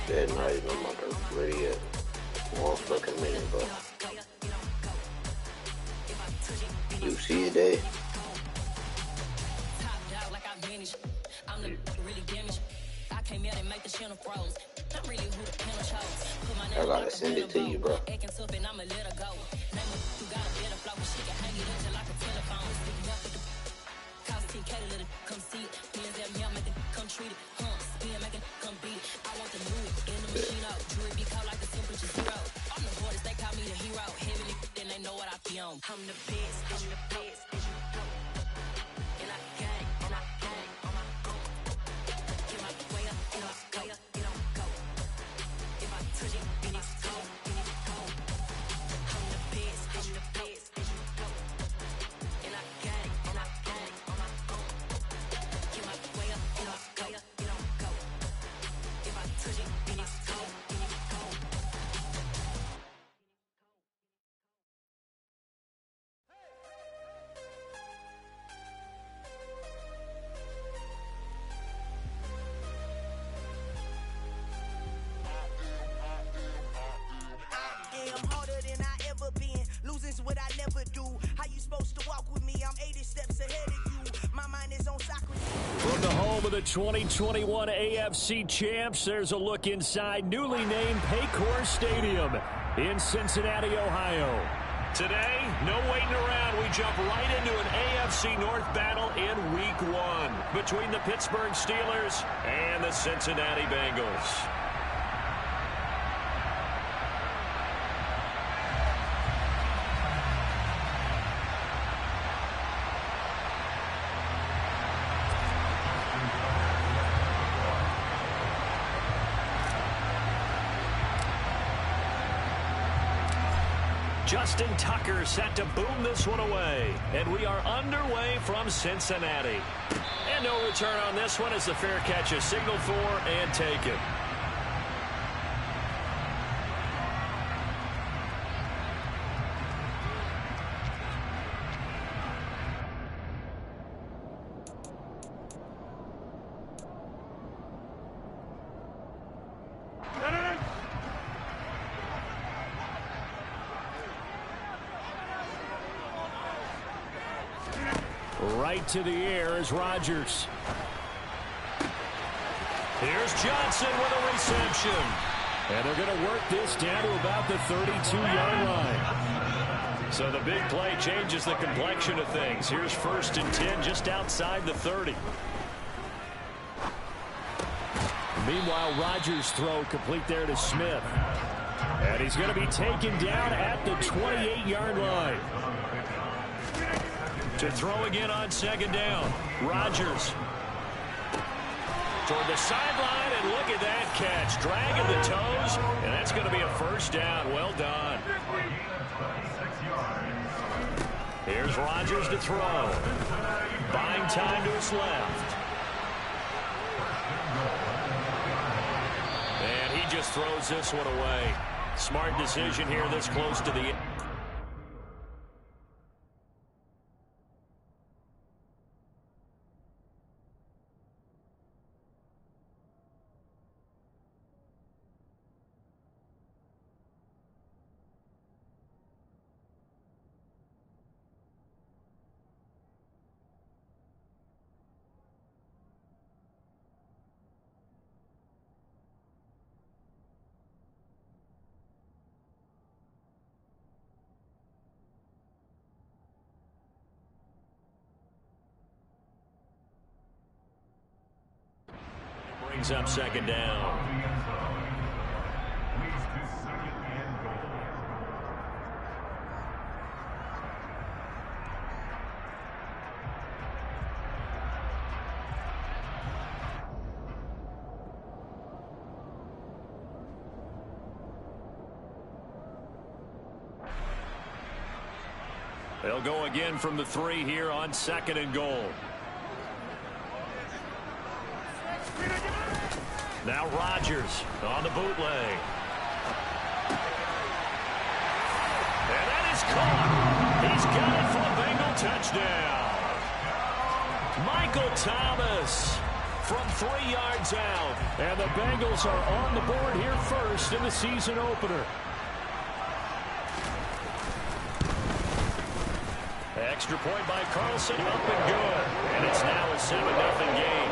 That night, I'm about to ready at 1 fucking minute, bro. You see it there? I gotta send it to you, bro. Losing's what I never do. How you supposed to walk with me? I'm 80 steps ahead of you. My mind is on Socrates. From the home of the 2021 AFC champs, there's a look inside newly named Paycor Stadium in Cincinnati, Ohio. Today, no waiting around. We jump right into an AFC North battle in Week 1 between the Pittsburgh Steelers and the Cincinnati Bengals. Justin Tucker set to boom this one away. And we are underway from Cincinnati. And no return on this one as the fair catch is signaled for and taken. Right to the air is Rodgers. Here's Johnson with a reception. And they're going to work this down to about the 32-yard line. So the big play changes the complexion of things. Here's 1st and 10 just outside the 30. Meanwhile, Rodgers' throw complete there to Smith. And he's going to be taken down at the 28-yard line. To throw again on 2nd down. Rodgers toward the sideline, and look at that catch. Dragging the toes, and that's going to be a 1st down. Well done. Here's Rodgers to throw. Buying time to his left. And he just throws this one away. Smart decision here this close to the end. Brings up 2nd down. They'll go again from the 3 here on 2nd and goal. Now Rodgers on the bootleg. And that is caught. He's got it for a Bengal touchdown. Michael Thomas from 3 yards out. And the Bengals are on the board here first in the season opener. Extra point by Carlson, up and good. And it's now a 7-0 game.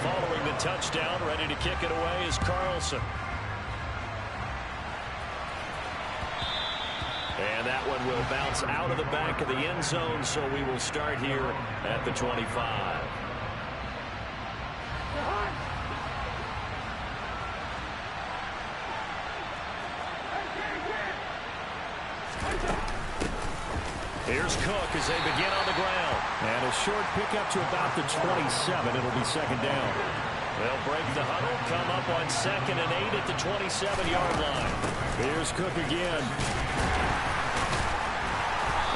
Following the touchdown, ready to kick it away is Carlson. And that one will bounce out of the back of the end zone, so we will start here at the 25. Here's Cook as they begin on the ground. And a short pickup to about the 27. It'll be second down. They'll break the huddle, come up on 2nd and 8 at the 27-yard line. Here's Cook again.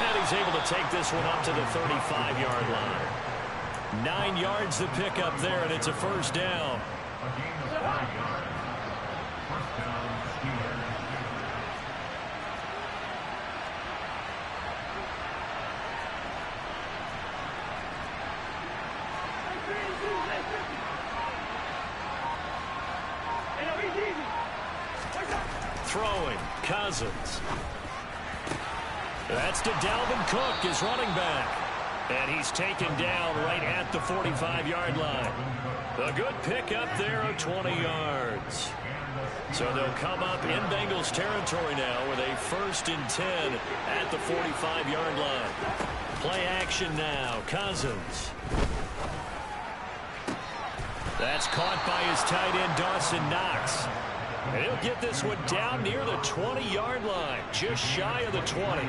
And he's able to take this one up to the 35-yard line. 9 yards the pickup there, and it's a first down. Throwing, Cousins. That's to Dalvin Cook, his running back. And he's taken down right at the 45-yard line. A good pickup there of 20 yards. So they'll come up in Bengals territory now with a 1st and 10 at the 45-yard line. Play action now, Cousins. That's caught by his tight end, Dawson Knox. And he'll get this one down near the 20-yard line, just shy of the 20.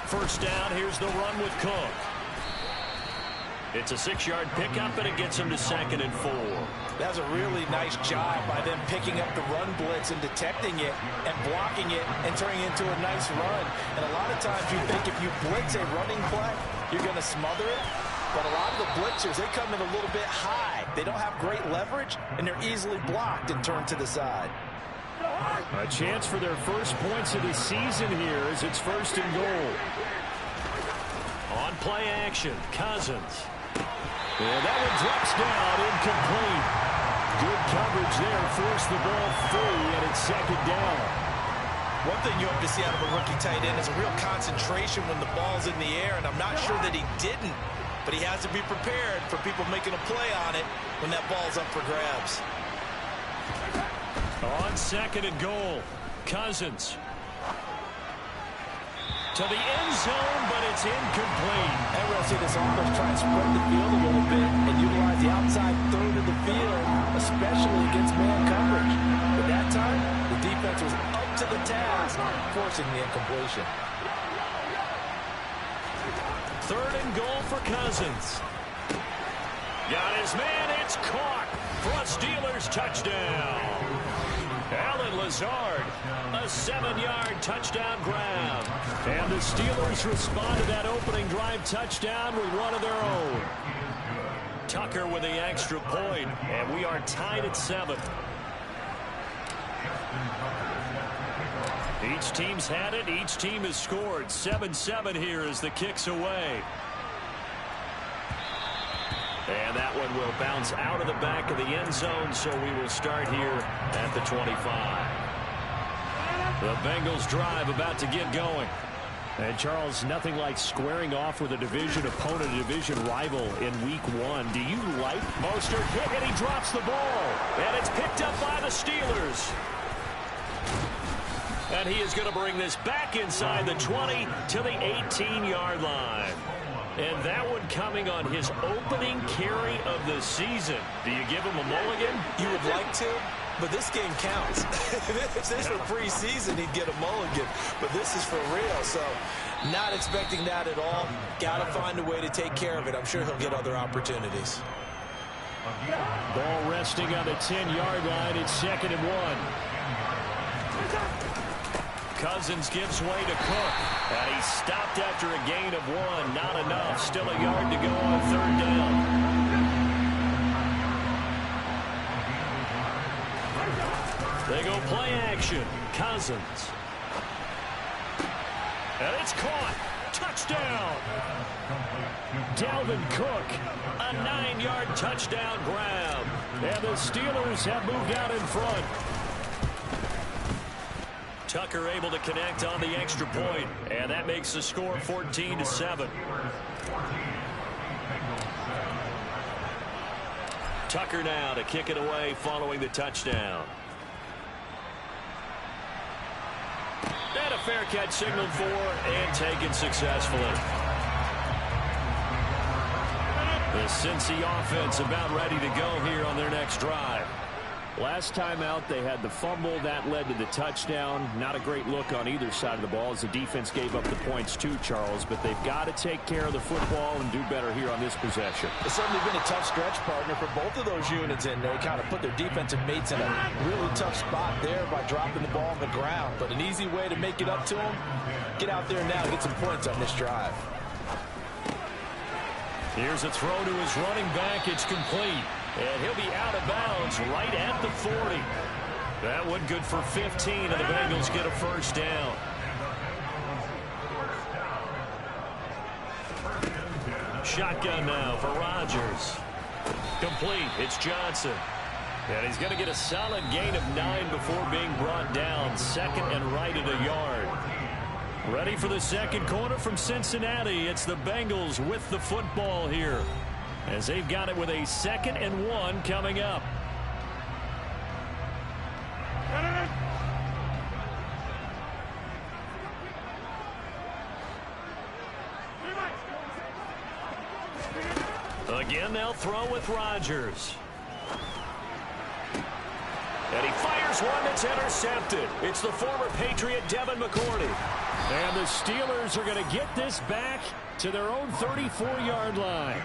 First down, here's the run with Cook. It's a 6-yard pickup, and it gets him to 2nd and 4. That's a really nice job by them picking up the run blitz and detecting it and blocking it and turning it into a nice run. And a lot of times you think if you blitz a running play, you're going to smother it. But a lot of the blitzers, they come in a little bit high. They don't have great leverage, and they're easily blocked and turned to the side. A chance for their first points of the season here as it's 1st and goal. On play action, Cousins. And that one drops down, incomplete. Good coverage there, forced the ball free, and it's 2nd down. One thing you hope to see out of a rookie tight end is a real concentration when the ball's in the air, and I'm not sure that he didn't. But he has to be prepared for people making a play on it when that ball's up for grabs. On 2nd and goal, Cousins. To the end zone, but it's incomplete. And we'll see this offense try and spread the field a little bit and utilize the outside third of the field, especially against man coverage. But that time, the defense was up to the task, forcing the incompletion. 3rd and goal for Cousins. Got his man, it's caught for a Steelers touchdown. Alan Lazard, a 7-yard touchdown grab. And the Steelers respond to that opening drive touchdown with one of their own. Tucker with the extra point, and we are tied at 7. Each team's had it. Each team has scored. 7-7 here as the kick's away. And that one will bounce out of the back of the end zone, so we will start here at the 25. The Bengals drive about to get going. And, Charles, nothing like squaring off with a division opponent, a division rival in Week 1. Do you like Mostert hit, and he drops the ball. And it's picked up by the Steelers. And he is going to bring this back inside the 20 to the 18-yard line. And that one coming on his opening carry of the season. Do you give him a mulligan? You would like to, but this game counts. If this is for preseason, he'd get a mulligan. But this is for real, so not expecting that at all. Got to find a way to take care of it. I'm sure he'll get other opportunities. Ball resting on the 10-yard line. It's 2nd and 1. Cousins gives way to Cook. And he stopped after a gain of 1. Not enough. Still a yard to go on 3rd down. They go play action. Cousins. And it's caught. Touchdown. Dalvin Cook, a 9-yard touchdown grab. And the Steelers have moved out in front. Tucker able to connect on the extra point, and that makes the score 14-7. Tucker now to kick it away following the touchdown. And a fair catch signaled for and taken successfully. The Cincy offense about ready to go here on their next drive. Last time out, they had the fumble. That led to the touchdown. Not a great look on either side of the ball as the defense gave up the points too, Charles. But they've got to take care of the football and do better here on this possession. It's certainly been a tough stretch, partner, for both of those units, and they kind of put their defensive mates in a really tough spot there by dropping the ball on the ground. But an easy way to make it up to them, get out there now and get some points on this drive. Here's a throw to his running back. It's complete. And he'll be out of bounds right at the 40. That one good for 15, and the Bengals get a first down. Shotgun now for Rodgers. Complete. It's Johnson. And he's going to get a solid gain of 9 before being brought down. Second and right at a yard. Ready for the second quarter from Cincinnati. It's the Bengals with the football here, as they've got it with a 2nd and 1 coming up. Again, they'll throw with Rodgers. And he fires one that's intercepted. It's the former Patriot Devin McCourty. And the Steelers are going to get this back to their own 34-yard line.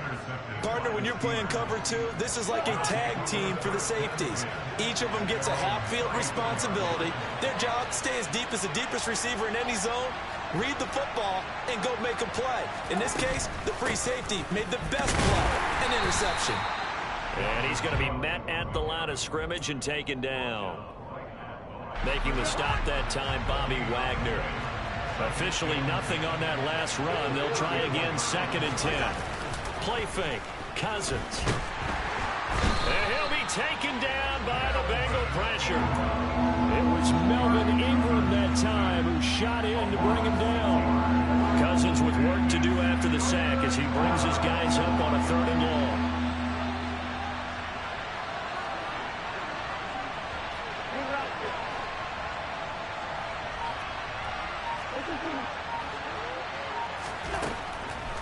Partner, when you're playing cover 2, this is like a tag team for the safeties. Each of them gets a half-field responsibility. Their job, stay as deep as the deepest receiver in any zone, read the football, and go make a play. In this case, the free safety made the best play, an interception. And he's going to be met at the line of scrimmage and taken down. Making the stop that time, Bobby Wagner. Officially nothing on that last run. They'll try again, 2nd and 10. Play fake. Cousins. And he'll be taken down by the Bengal pressure. It was Melvin Ingram that time who shot in to bring him down. Cousins with work to do after the sack as he brings his guys up on a 3rd and long.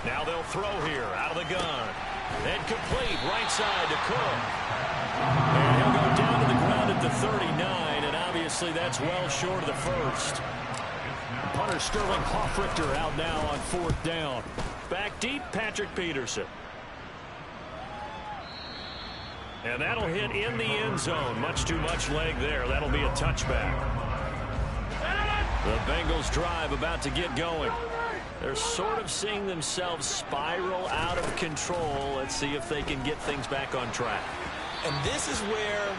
Now they'll throw here out of the gun. And complete right side to Cook. And he'll go down to the ground at the 39, and obviously that's well short of the first. Punter Sterling Hoffrichter out now on 4th down. Back deep, Patrick Peterson. And that'll hit in the end zone. Much too much leg there. That'll be a touchback. The Bengals drive about to get going. They're sort of seeing themselves spiral out of control. Let's see if they can get things back on track. And this is where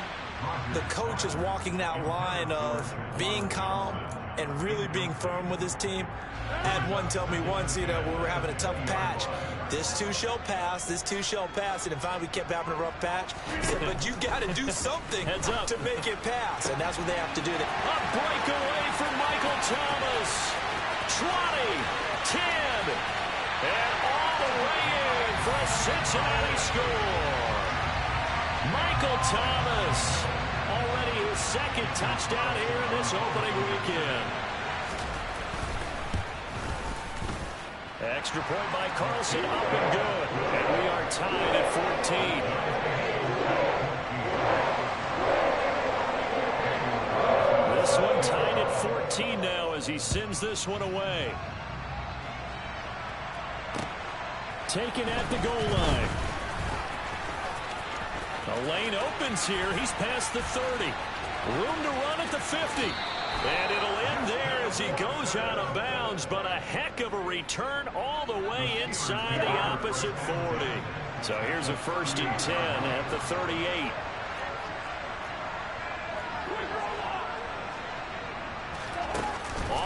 the coach is walking that line of being calm and really being firm with his team. I had one tell me once, you know, we were having a tough patch. This too shall pass, this too shall pass. And finally we kept having a rough patch. He said, but you got to do something to make it pass. And that's what they have to do. A breakaway from Michael Thomas. 20. 10, and all the way in for a Cincinnati score. Michael Thomas, already his 2nd touchdown here in this opening weekend. Extra point by Carlson, up and good. And we are tied at 14. This one tied at 14 now as he sends this one away. Taken at the goal line. The lane opens here. He's past the 30. Room to run at the 50. And it'll end there as he goes out of bounds, but a heck of a return all the way inside the opposite 40. So here's a 1st and 10 at the 38.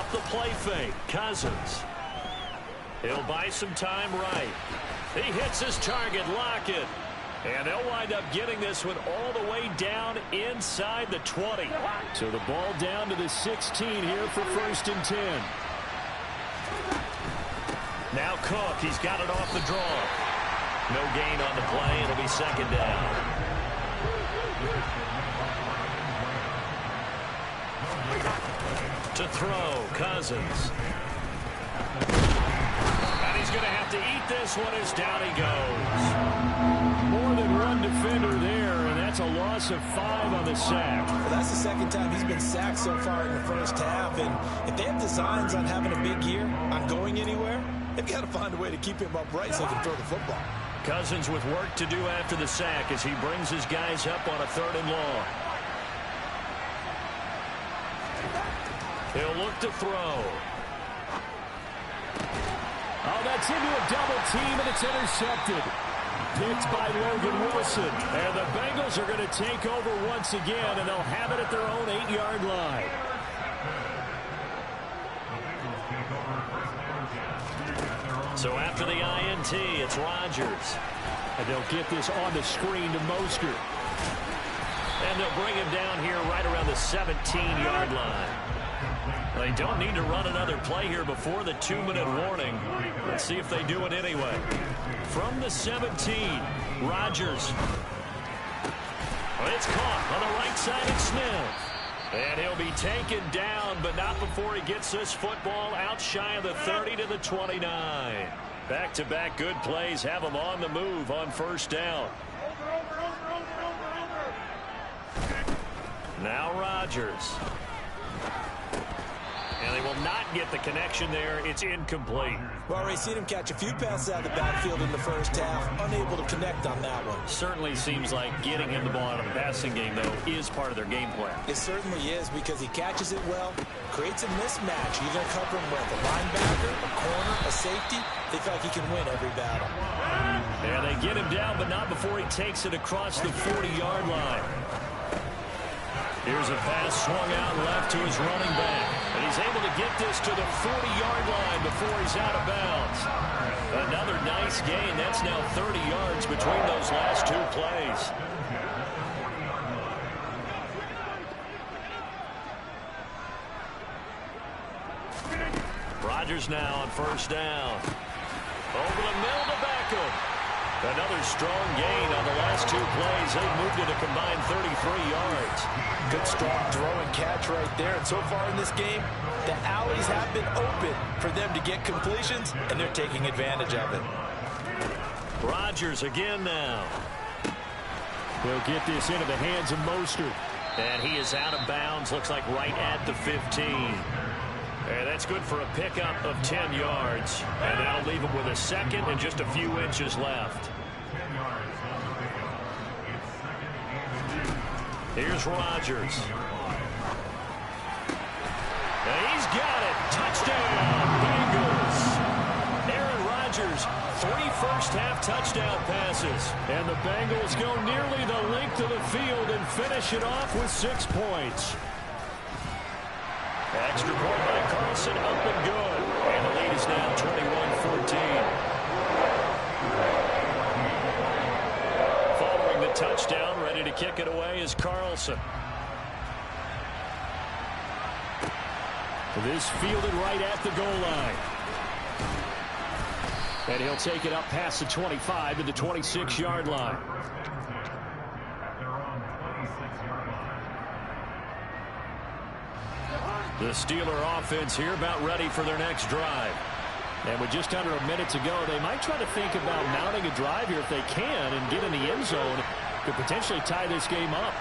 off the play fake. Cousins. He'll buy some time right. He hits his target. Lockett. And they'll wind up getting this one all the way down inside the 20. So the ball down to the 16 here for 1st and 10. Now Cook. He's got it off the draw. No gain on the play. It'll be 2nd down. To throw. Cousins. And he's going to have to eat this one as down he goes. More than one defender there, and that's a loss of 5 on the sack. Well, that's the 2nd time he's been sacked so far in the 1st half, and if they have designs on having a big year, on going anywhere, they've got to find a way to keep him upright so he can throw the football. Cousins with work to do after the sack as he brings his guys up on a 3rd and long. He'll look to throw. Oh, that's into a double team, and it's intercepted. Picked by Logan Wilson. And the Bengals are going to take over once again, and they'll have it at their own 8-yard line. So after the INT, it's Rodgers. And they'll get this on the screen to Mostert. And they'll bring him down here right around the 17-yard line. They don't need to run another play here before the 2-minute warning. Let's see if they do it anyway. From the 17, Rodgers. It's caught on the right side of Smith. And he'll be taken down, but not before he gets this football out shy of the 30 to the 29. Back-to-back good plays have him on the move on 1st down. Now Rodgers. And they will not get the connection there. It's incomplete. Well, Ray, seen him catch a few passes out of the backfield in the 1st half. Unable to connect on that one. Certainly seems like getting him the ball out of the passing game, though, is part of their game plan. It certainly is because he catches it well, creates a mismatch. You're going to cover him with a linebacker, a corner, a safety. They feel like he can win every battle. And they get him down, but not before he takes it across the 40-yard line. Here's a pass swung out left to his running back. And he's able to get this to the 40-yard line before he's out of bounds. Another nice gain. That's now 30 yards between those last 2 plays. Rodgers now on 1st down. Over the middle to Beckham. Another strong gain on the last 2 plays. They've moved it a combined 33 yards. Good strong throw and catch right there. And so far in this game, the alleys have been open for them to get completions, and they're taking advantage of it. Rodgers again now. They'll get this into the hands of Mostert. And he is out of bounds. Looks like right at the 15. And that's good for a pickup of 10 yards. And that'll leave him with a 2nd and just a few inches left. Here's Rodgers. And he's got it. Touchdown, Bengals. Aaron Rodgers, 3 first-half touchdown passes. And the Bengals go nearly the length of the field and finish it off with 6 points. Extra point by Carlson, up and good. And the lead is now 21-14. Following the touchdown, ready to kick it away is Carlson. This fielded right at the goal line. And he'll take it up past the 25 to the 26-yard line. The Steeler offense here about ready for their next drive. And with just under a minute to go, they might try to think about mounting a drive here if they can and get in the end zone. Could potentially tie this game up.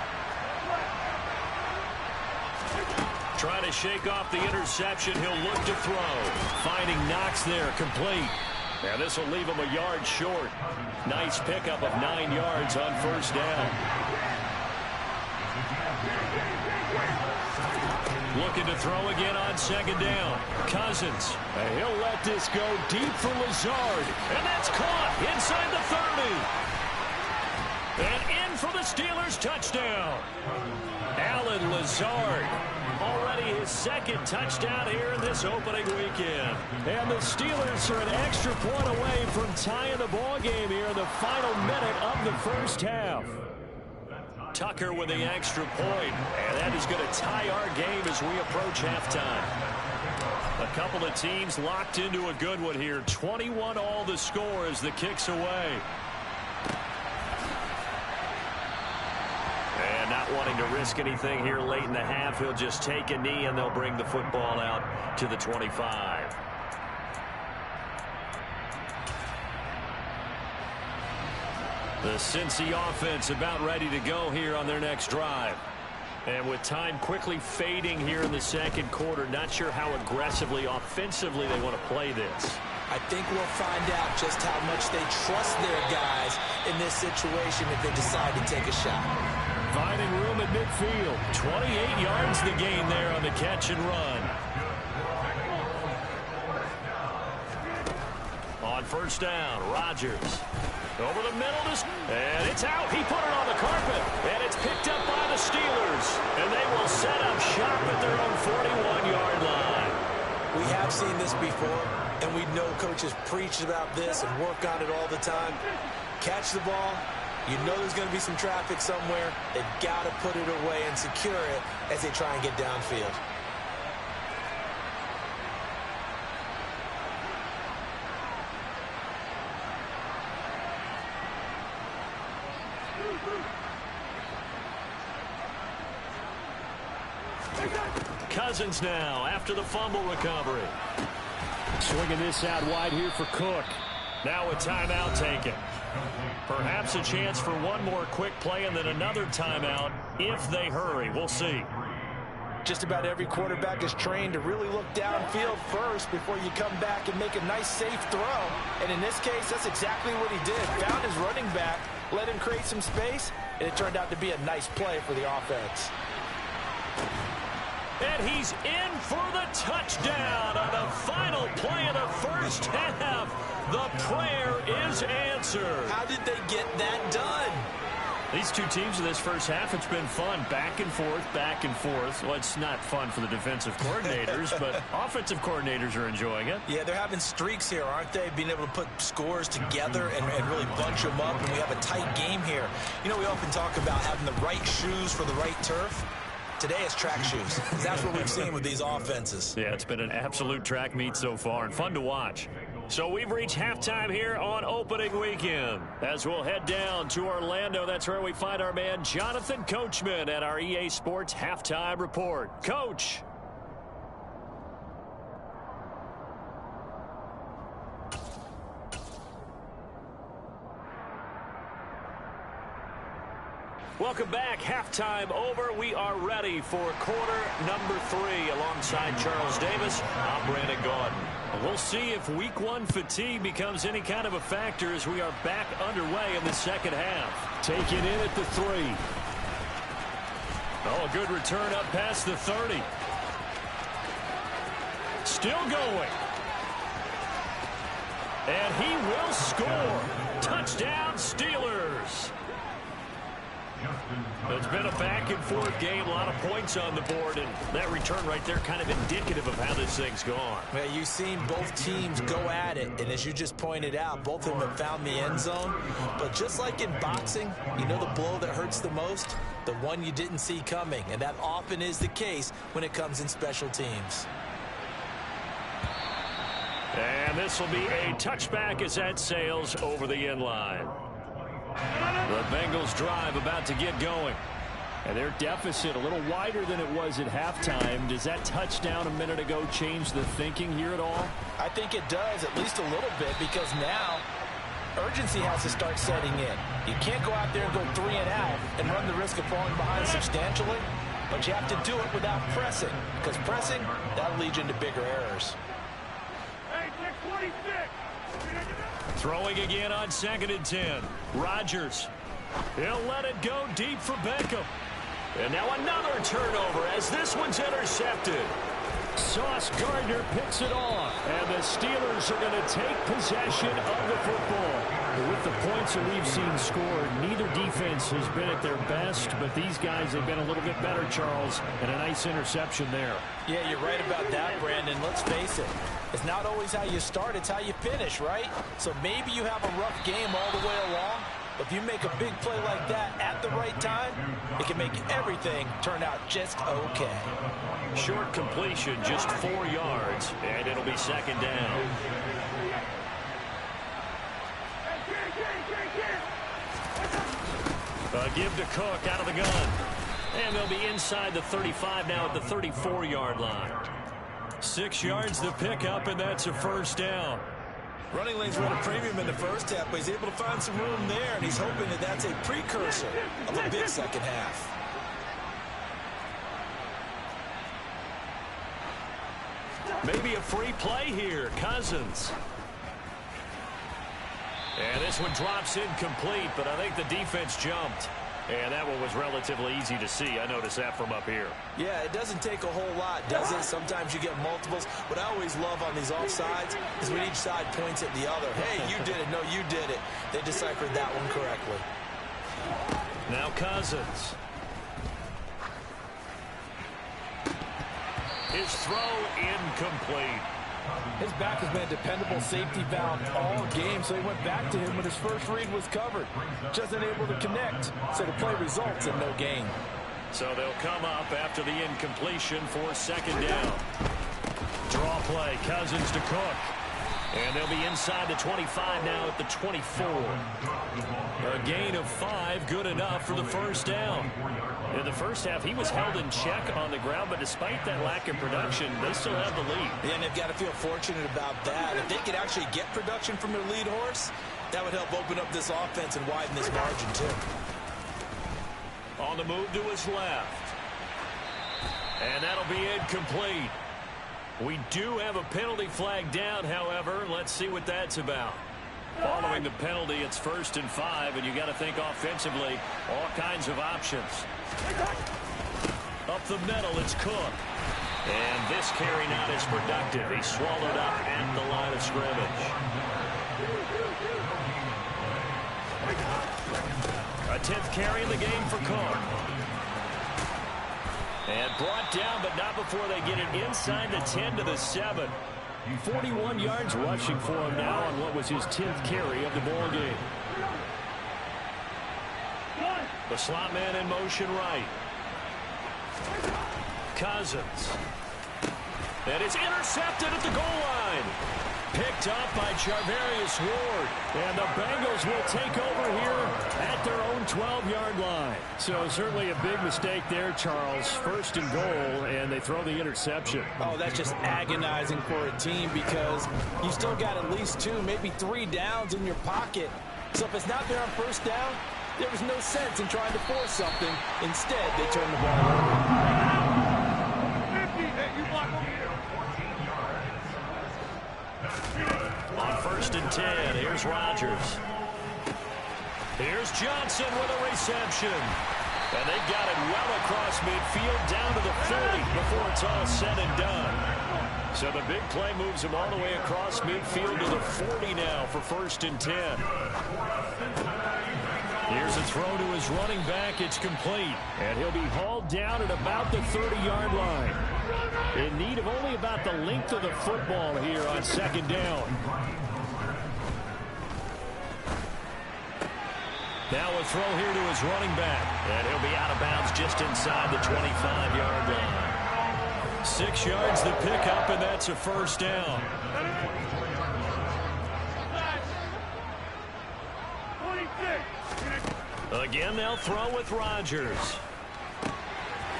Trying to shake off the interception. He'll look to throw. Finding Knox there, complete. And this will leave him a yard short. Nice pickup of 9 yards on 1st down. Looking to throw again on 2nd down. Cousins. And he'll let this go deep for Lazard. And that's caught inside the 30. And in for the Steelers touchdown. Allen Lazard. Already his second touchdown here in this opening weekend. And the Steelers are an extra point away from tying the ball game here in the final minute of the first half. Tucker with the extra point, and that is going to tie our game as we approach halftime. A couple of teams locked into a good one here. 21 all the score as the kick's away. And not wanting to risk anything here late in the half, he'll just take a knee and they'll bring the football out to the 25. The Cincy offense about ready to go here on their next drive. And with time quickly fading here in the second quarter, not sure how aggressively, offensively they want to play this. I think we'll find out just how much they trust their guys in this situation if they decide to take a shot. Finding room at midfield. 28 yards the gain there on the catch and run. On first down, Rodgers. Over the middle, and it's out. He put it on the carpet, and it's picked up by the Steelers. And they will set up shop at their own 41-yard line. We have seen this before, and we know coaches preach about this and work on it all the time. Catch the ball. You know there's going to be some traffic somewhere. They've got to put it away and secure it as they try and get downfield. Cousins now after the fumble recovery. Swinging this out wide here for Cook. Now a timeout taken. Perhaps a chance for one more quick play and then another timeout if they hurry. We'll see. Just about every quarterback is trained to really look downfield first before you come back and make a nice, safe throw. And in this case, that's exactly what he did. Found his running back, let him create some space, and it turned out to be a nice play for the offense. And he's in for the touchdown on the final play of the first half. The prayer is answered. How did they get that done? These two teams in this first half, it's been fun. Back and forth, back and forth. Well, it's not fun for the defensive coordinators, but offensive coordinators are enjoying it. Yeah, they're having streaks here, aren't they? Being able to put scores together and really bunch them up, and we have a tight game here. You know, we often talk about having the right shoes for the right turf. Today it's track shoes. That's what we've seen with these offenses. Yeah, it's been an absolute track meet so far and fun to watch. So we've reached halftime here on opening weekend. As we'll head down to Orlando, that's where we find our man Jonathan Coachman at our EA Sports Halftime Report. Coach. Welcome back. Halftime over. We are ready for quarter number 3. Alongside Charles Davis, I'm Brandon Gaudin. We'll see if week 1 fatigue becomes any kind of a factor as we are back underway in the second half. Taken in at the 3. Oh, a good return up past the 30. Still going. And he will score. Touchdown, Steelers. It's been a back-and-forth game, a lot of points on the board, and that return right there kind of indicative of how this thing's gone. Well, you've seen both teams go at it, and as you just pointed out, both of them have found the end zone. But just like in boxing, you know the blow that hurts the most? The one you didn't see coming, and that often is the case when it comes in special teams. And this will be a touchback as that sails over the end line. The Bengals drive about to get going. And their deficit a little wider than it was at halftime. Does that touchdown a minute ago change the thinking here at all? I think it does, at least a little bit, because now urgency has to start setting in. You can't go out there and go 3 and out and run the risk of falling behind substantially, but you have to do it without pressing, because pressing, that'll lead you into bigger errors. Hey, 626! Throwing again on 2nd and 10. Rodgers. He'll let it go deep for Beckham. And now another turnover as this one's intercepted. Sauce Gardner picks it off. And the Steelers are going to take possession of the football. With the points that we've seen scored, neither defense has been at their best, but these guys have been a little bit better, Charles, and a nice interception there. Yeah, you're right about that, Brandon. Let's face it. It's not always how you start, it's how you finish, right? So maybe you have a rough game all the way along, but if you make a big play like that at the right time, it can make everything turn out just okay. Short completion, just 4 yards, and it'll be second down. Give to Cook out of the gun. And they'll be inside the 35 now at the 34-yard line. 6 yards to pick up, and that's a first down. Running lanes were at a premium in the first half, but he's able to find some room there, and he's hoping that that's a precursor of a big second half. Maybe a free play here. Cousins. And this one drops incomplete, but I think the defense jumped. And that one was relatively easy to see. I noticed that from up here. Yeah, it doesn't take a whole lot, does it? Sometimes you get multiples. What I always love on these offsides is when each side points at the other. Hey, you did it. No, you did it. They deciphered that one correctly. Now Cousins. His throw incomplete. His back has been a dependable safety valve all game, so he went back to him when his first read was covered. Just unable to connect, so the play results in no gain. So they'll come up after the incompletion for second down. Draw play, Cousins to Cook. And they'll be inside the 25 now at the 24. A gain of 5, good enough for the first down. In the first half, he was held in check on the ground, but despite that lack of production, they still have the lead. Yeah, and they've got to feel fortunate about that. If they could actually get production from their lead horse, that would help open up this offense and widen this margin, too. On the move to his left. And that'll be incomplete. We do have a penalty flag down, however. Let's see what that's about. Following the penalty, it's 1st and 5, and you got to think offensively, all kinds of options. Up the middle, it's Cook. And this carry not as productive. He swallowed up at the line of scrimmage. A 10th carry in the game for Cook. And brought down, but not before they get it inside the 10 to the 7. 41 yards rushing for him now on what was his 10th carry of the ball game. The slot man in motion right. Cousins. And it's intercepted at the goal line. Picked up by Charvarius Ward. And the Bengals will take over here at their own 12-yard line. So certainly a big mistake there, Charles. 1st and goal, and they throw the interception. Oh, that's just agonizing for a team because you still got at least 2, maybe 3 downs in your pocket. So if it's not there on 1st down, there was no sense in trying to force something. Instead, they turn the ball over. 50, hey, you block over here. On 1st and 10, here's Rodgers. Here's Johnson with a reception. And they got it well across midfield down to the 40 before it's all said and done. So the big play moves him all the way across midfield to the 40 now for 1st and 10. Here's a throw to his running back. It's complete. And he'll be hauled down at about the 30-yard line. In need of only about the length of the football here on 2nd down. Now a throw here to his running back. And he'll be out of bounds just inside the 25-yard line. 6 yards to pick up, and that's a 1st down. Again, they'll throw with Rodgers.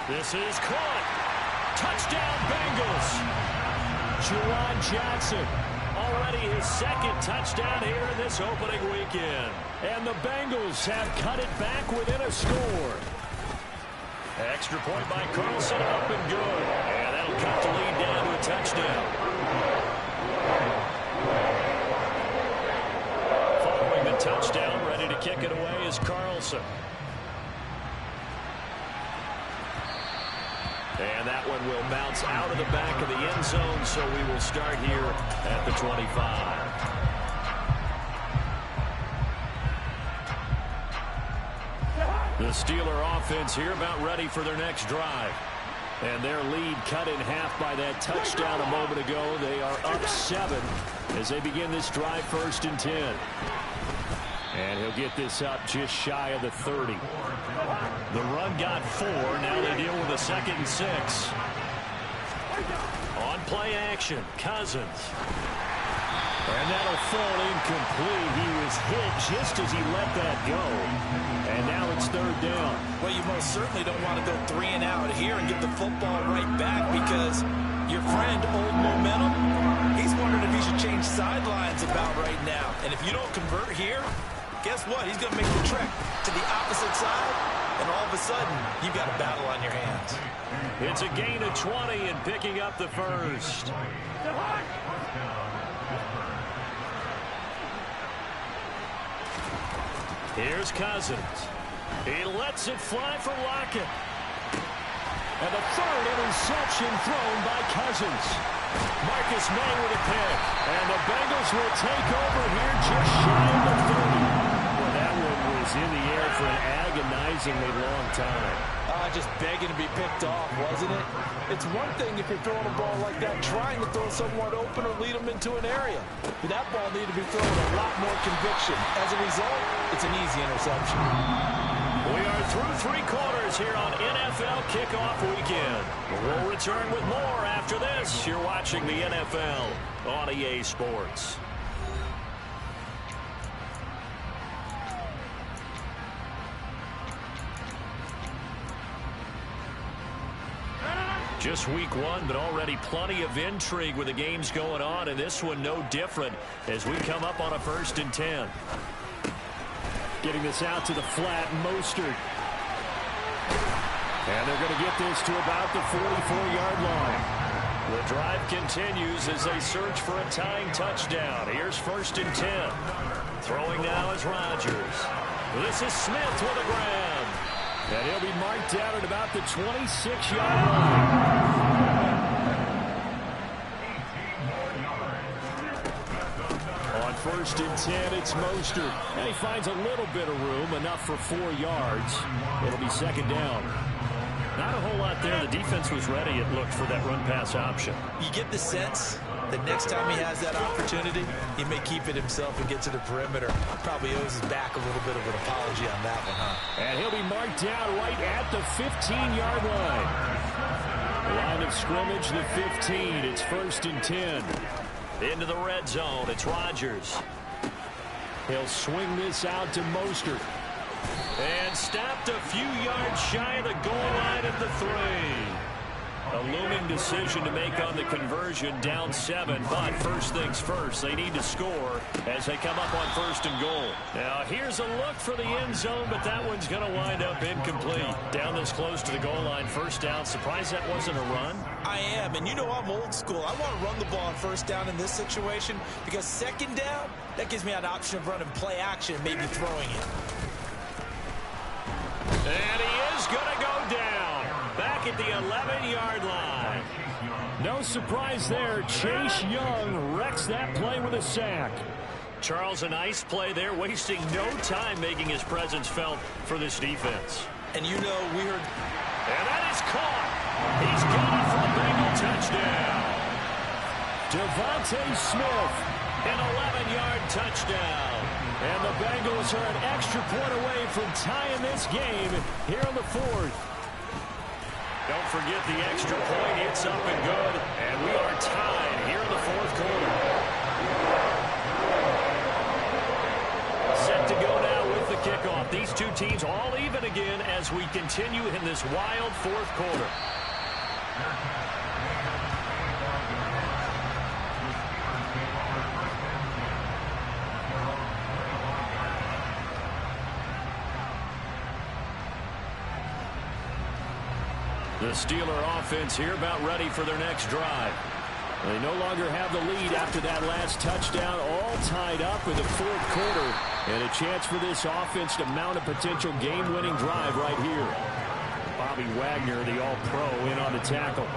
This is caught. Touchdown, Bengals. Juwan Johnson, already his 2nd touchdown here in this opening weekend. And the Bengals have cut it back within a score. Extra point by Carlson, up and good. And that'll cut the lead down to a touchdown. Following the touchdown, ready to kick it away is Carlson. And that one and will bounce out of the back of the end zone, so we will start here at the 25. The Steeler offense here about ready for their next drive. And their lead cut in half by that touchdown a moment ago. They are up 7 as they begin this drive, 1st and 10. And he'll get this up just shy of the 30. The run got 4. Now they deal with a 2nd and 6. On play action, Cousins. And that'll fall incomplete. He was hit just as he let that go. And now it's 3rd down. Well, you most certainly don't want to go 3 and out here and get the football right back, because your friend, Old Momentum, he's wondering if he should change sidelines about right now. And if you don't convert here, guess what? He's going to make the trek to the opposite side, and all of a sudden, you've got a battle on your hands. It's a gain of 20 and picking up the 1st. Here's Cousins. He lets it fly for Lockett. And the 3rd interception thrown by Cousins. Marcus May with a pick. And the Bengals will take over here just shy of the 30. Well, that one was in the air for an agonizingly long time. Just begging to be picked off, wasn't it? It's one thing if you're throwing a ball like that, trying to throw someone open or lead them into an area. But that ball needed to be thrown with a lot more conviction. As a result, it's an easy interception. We are through 3 quarters here on NFL Kickoff Weekend. We'll return with more after this. You're watching the NFL on EA Sports. Just week 1, but already plenty of intrigue with the games going on, and this one no different as we come up on a 1st and 10. Getting this out to the flat, Mostert. And they're going to get this to about the 44-yard line. The drive continues as they search for a tying touchdown. Here's 1st and 10. Throwing now is Rodgers. This is Smith with a grab. And he'll be marked down at about the 26-yard line. On 1st and 10, it's Mostert. And he finds a little bit of room, enough for 4 yards. It'll be 2nd down. Not a whole lot there. The defense was ready, it looked, for that run-pass option. You get the sense that next time he has that opportunity, he may keep it himself and get to the perimeter. Probably owes his back a little bit of an apology on that one, huh? And he'll be marked down right at the 15-yard line. Line of scrimmage, the 15. It's 1st and 10. Into the red zone, it's Rodgers. He'll swing this out to Mostert. And stopped a few yards shy of the goal line at the 3. A looming decision to make on the conversion, down 7. But first things first, they need to score as they come up on 1st and goal. Now here's a look for the end zone, but that one's going to wind up incomplete. Down this close to the goal line, 1st down. Surprised that wasn't a run? I am, and you know I'm old school. I want to run the ball on 1st down in this situation, because 2nd down, that gives me an option of running play action and maybe throwing it. And he is going to go down back at the 11-yard line. No surprise there. Chase Young wrecks that play with a sack. Charles, a nice play there, wasting no time making his presence felt for this defense. And you know, we heard... And that is caught. He's got it for a Bengal touchdown. Devontae Smith, an 11-yard touchdown. And the Bengals are an extra point away from tying this game here in the 4th. Don't forget the extra point. It's up and good. And we are tied here in the 4th quarter. Set to go now with the kickoff. These two teams all even again as we continue in this wild 4th quarter. The Steeler offense here about ready for their next drive. They no longer have the lead after that last touchdown, all tied up in the 4th quarter. And a chance for this offense to mount a potential game-winning drive right here. Bobby Wagner, the All-Pro, in on the tackle.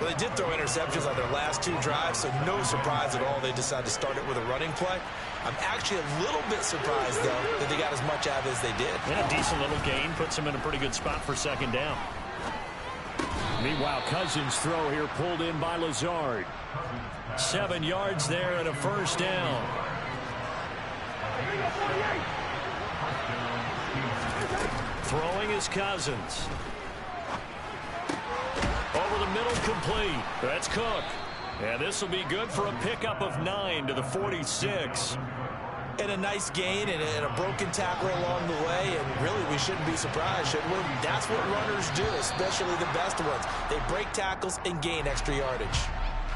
Well, they did throw interceptions on their last 2 drives, so no surprise at all they decided to start it with a running play. I'm actually a little bit surprised, though, that they got as much out of it as they did. Yeah, decent little gain. Puts them in a pretty good spot for second down. Meanwhile, Cousins' throw here pulled in by Lazard. 7 yards there and a first down. Throwing is Cousins. Over the middle, complete. That's Cook. And this will be good for a pickup of 9 to the 46. And a nice gain and a broken tackle along the way. And really, we shouldn't be surprised, should we? That's what runners do, especially the best ones. They break tackles and gain extra yardage.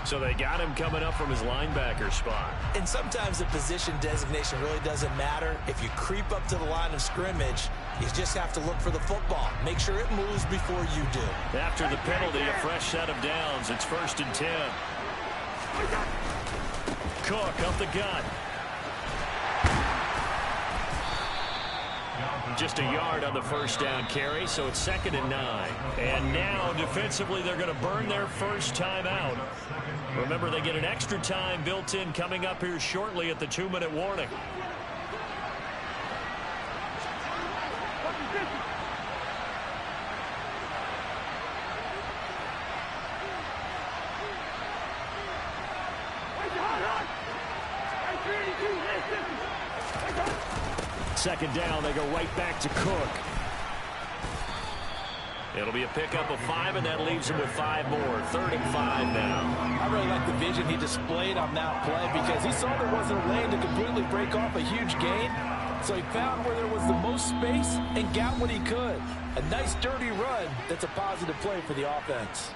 So they got him coming up from his linebacker spot. And sometimes the position designation really doesn't matter. If you creep up to the line of scrimmage, you just have to look for the football. Make sure it moves before you do. After the penalty, a fresh set of downs. It's 1st and 10. Cook up the gut. Just a yard on the first down carry, so it's 2nd and 9. And now, defensively, they're going to burn their first time out. Remember, they get an extra time built in coming up here shortly at the 2-minute warning. Second down, they go right back to Cook. It'll be a pickup of 5, and that leaves him with 5 more. 3rd and 5 now. I really like the vision he displayed on that play because he saw there wasn't a lane to completely break off a huge gain. So he found where there was the most space and got what he could. A nice, dirty run that's a positive play for the offense.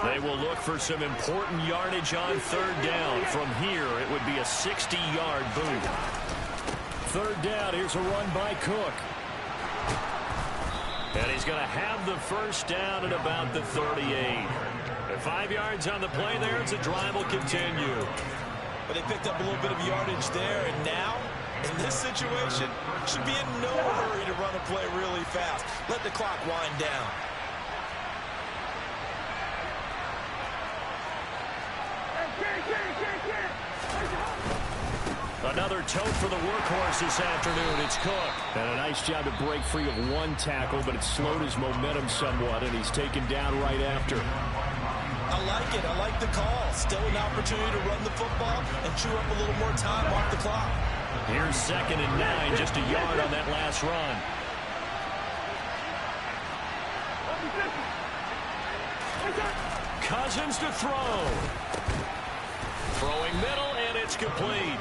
They will look for some important yardage on 3rd down. From here, it would be a 60-yard boot. 3rd down, here's a run by Cook. And he's going to have the first down at about the 38. 5 yards on the play there as the drive will continue. But they picked up a little bit of yardage there, and now, in this situation, should be in no hurry to run a play really fast. Let the clock wind down. Another tote for the workhorse this afternoon. It's Cook. And a nice job to break free of 1 tackle, but it slowed his momentum somewhat, and he's taken down right after. I like it. I like the call. Still an opportunity to run the football and chew up a little more time off the clock. Here's 2nd and 9, just a yard on that last run. Cousins to throw. Throwing middle, and it's complete.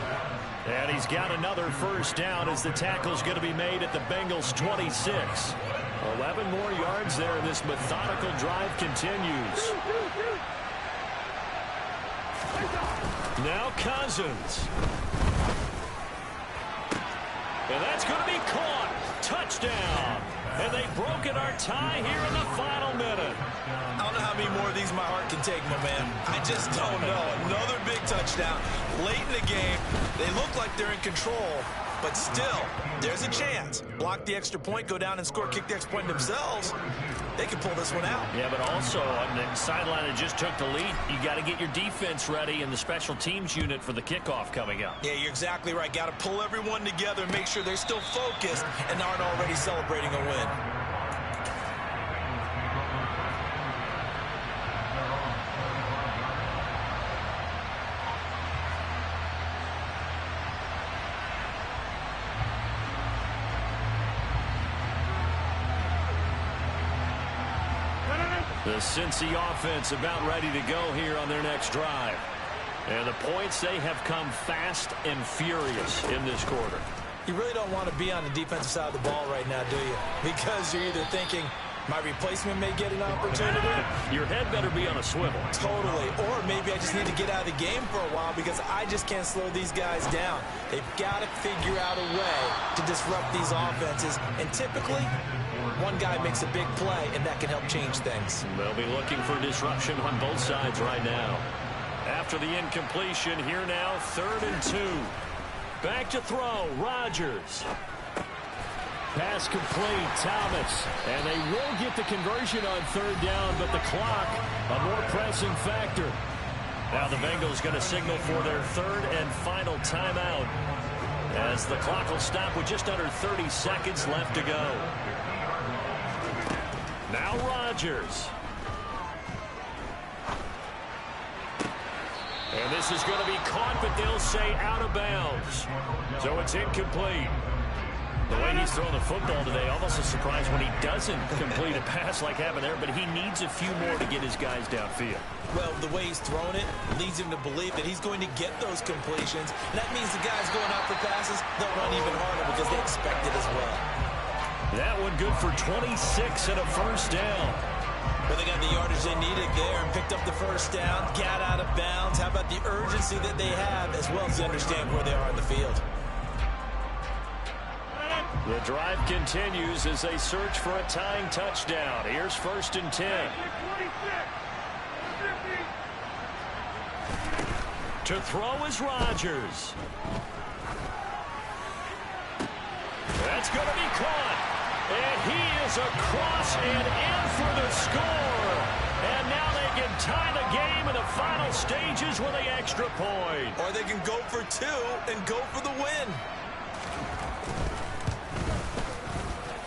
And he's got another first down as the tackle's going to be made at the Bengals' 26. 11 more yards there, and this methodical drive continues. Now Cousins. And that's going to be caught. Touchdown. And they've broken our tie here in the final minute. I don't know how many more of these my heart can take, my man. I just don't know. Another big touchdown late in the game. They look like they're in control, but still, there's a chance. Block the extra point, go down and score, kick the extra point themselves. They can pull this one out. Yeah, but also on the sideline that just took the lead, you got to get your defense ready and the special teams unit for the kickoff coming up. Yeah, you're exactly right. Got to pull everyone together and make sure they're still focused and aren't already celebrating a win. The Cincy offense about ready to go here on their next drive. And the points, they have come fast and furious in this quarter. You really don't want to be on the defensive side of the ball right now, do you? Because you're either thinking, my replacement may get an opportunity. Your head better be on a swivel. Totally. Or maybe I just need to get out of the game for a while because I just can't slow these guys down. They've got to figure out a way to disrupt these offenses. And typically, one guy makes a big play, and that can help change things. They'll be looking for disruption on both sides right now. After the incompletion, here now, 3rd and 2. Back to throw, Rodgers. Pass complete, Thomas. And they will get the conversion on third down, but the clock, a more pressing factor. Now the Bengals going to signal for their third and final timeout, as the clock will stop with just under 30 seconds left to go. Now Rodgers. And this is going to be caught, but they'll say out of bounds. So it's incomplete. The way he's throwing the football today, almost a surprise when he doesn't complete a pass like happened there, but he needs a few more to get his guys downfield. Well, the way he's thrown it leads him to believe that he's going to get those completions. And that means the guys going out for passes, they'll run even harder because they expect it as well. That one good for 26 and a first down. But they got the yardage they needed there and picked up the first down, got out of bounds. How about the urgency that they have, as well as they understand where they are in the field. The drive continues as they search for a tying touchdown. Here's 1st and 10. To throw is Rodgers. That's going to be caught. And he is across and in for the score. And now they can tie the game in the final stages with the extra point. Or they can go for two and go for the win.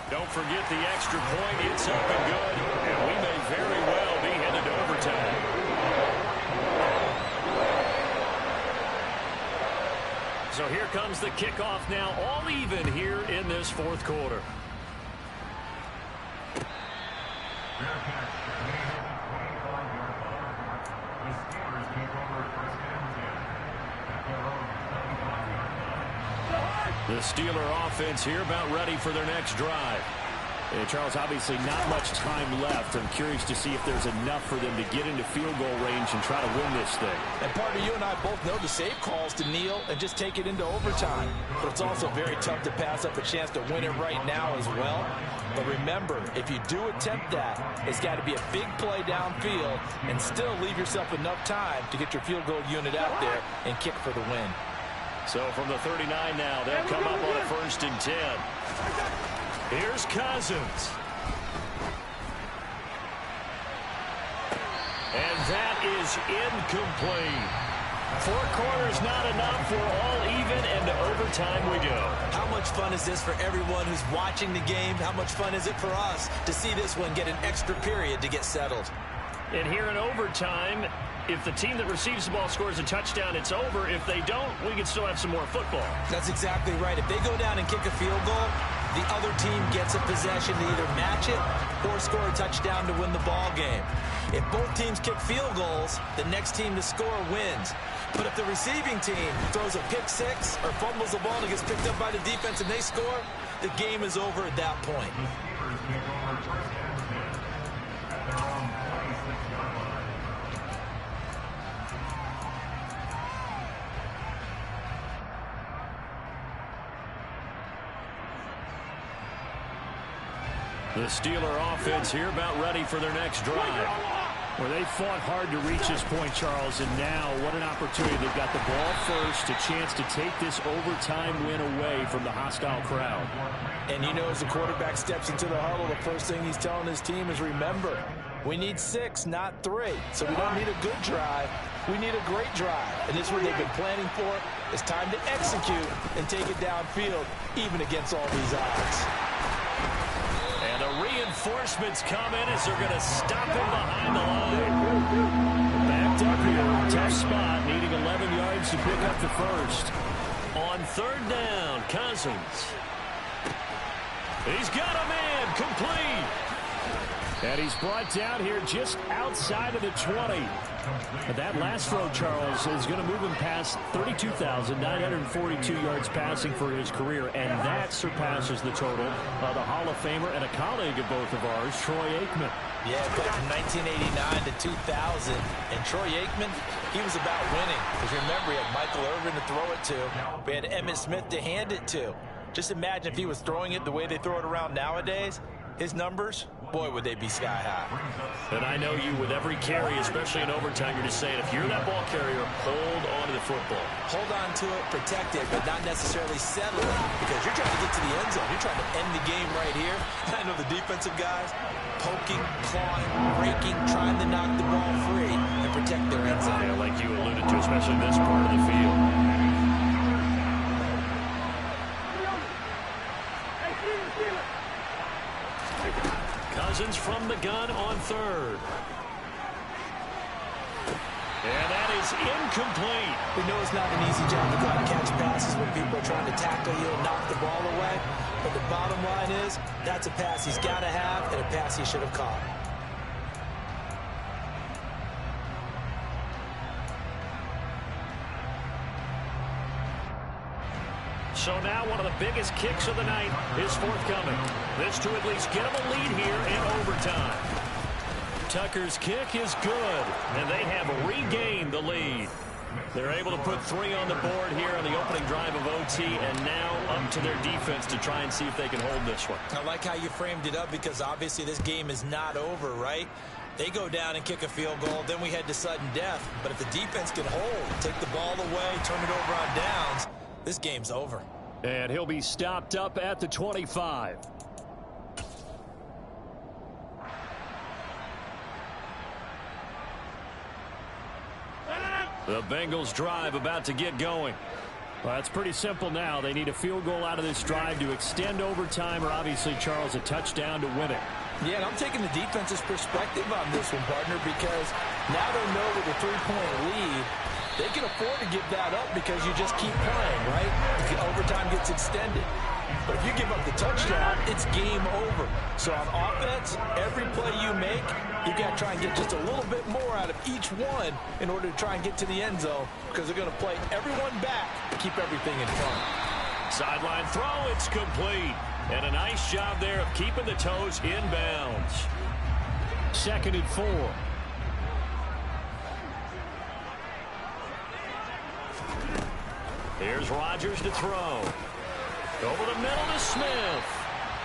Don't forget the extra point. It's up and good. And we may very well be headed to overtime. So here comes the kickoff now, all even here in this fourth quarter. The Steeler offense here about ready for their next drive. And Charles, obviously not much time left. I'm curious to see if there's enough for them to get into field goal range and try to win this thing. And partner, you and I both know the safe calls to kneel and just take it into overtime. But it's also very tough to pass up a chance to win it right now as well. But remember, if you do attempt that, it's got to be a big play downfield and still leave yourself enough time to get your field goal unit out there and kick for the win. So from the 39 now, they'll come up on a 1st and 10. Here's Cousins. And that is incomplete. 4 quarters not enough. We're all even, and to overtime we go. How much fun is this for everyone who's watching the game? How much fun is it for us to see this one get an extra period to get settled? And here in overtime, if the team that receives the ball scores a touchdown, it's over. If they don't, we can still have some more football. That's exactly right. If they go down and kick a field goal, the other team gets a possession to either match it or score a touchdown to win the ball game. If both teams kick field goals, the next team to score wins. But if the receiving team throws a pick six or fumbles the ball and it gets picked up by the defense and they score, the game is over at that point. The Steeler offense here about ready for their next drive. Well, they fought hard to reach this point, Charles, and now what an opportunity. They've got the ball first, a chance to take this overtime win away from the hostile crowd. And you know, as the quarterback steps into the huddle, the first thing he's telling his team is, remember, we need 6, not 3. So we don't need a good drive. We need a great drive. And this is what they've been planning for. It's time to execute and take it downfield, even against all these odds. And the reinforcements come in as they're going to stop him behind the line. Backed up here, tough spot, needing 11 yards to pick up the first. On 3rd down, Cousins. He's got a man, complete. And he's brought down here just outside of the 20. But that last throw, Charles, is going to move him past 32,942 yards passing for his career, and that surpasses the total of the Hall of Famer and a colleague of both of ours, Troy Aikman. Yeah, but from 1989 to 2000, and Troy Aikman, he was about winning. Because remember, he had Michael Irvin to throw it to. We had Emmitt Smith to hand it to. Just imagine if he was throwing it the way they throw it around nowadays. His numbers boy, would they be sky high. And I know you, with every carry, especially in overtime, you're just saying, if you're that ball carrier, hold on to the football. Hold on to it, protect it, but not necessarily settle it, because you're trying to get to the end zone. You're trying to end the game right here. And I know the defensive guys, poking, clawing, breaking, trying to knock the ball free and protect their end zone. Yeah, like you alluded to, especially this part of the field. Cousins from the gun on third. And that is incomplete. We know it's not an easy job to go out and catch passes when people are trying to tackle you and knock the ball away. But the bottom line is, that's a pass he's got to have and a pass he should have caught. So now one of the biggest kicks of the night is forthcoming. This to at least get them a lead here in overtime. Tucker's kick is good, and they have regained the lead. They're able to put 3 on the board here on the opening drive of OT, and now up to their defense to try and see if they can hold this one. I like how you framed it up, because obviously this game is not over, right? They go down and kick a field goal, then we head to sudden death. But if the defense can hold, take the ball away, turn it over on downs, this game's over. And he'll be stopped up at the 25. The Bengals drive about to get going. Well, it's pretty simple now. They need a field goal out of this drive to extend overtime, or obviously, Charles, a touchdown to win it. Yeah, and I'm taking the defense's perspective on this one, partner, because now they know with a 3-point lead, they can afford to give that up because you just keep playing, right? The overtime gets extended. But if you give up the touchdown, it's game over. So on offense, every play you make, you've got to try and get just a little bit more out of each one in order to try and get to the end zone, because they're going to play everyone back to keep everything in front. Sideline throw, it's complete. And a nice job there of keeping the toes in bounds. 2nd and 4. Here's Rodgers to throw. Over the middle to Smith.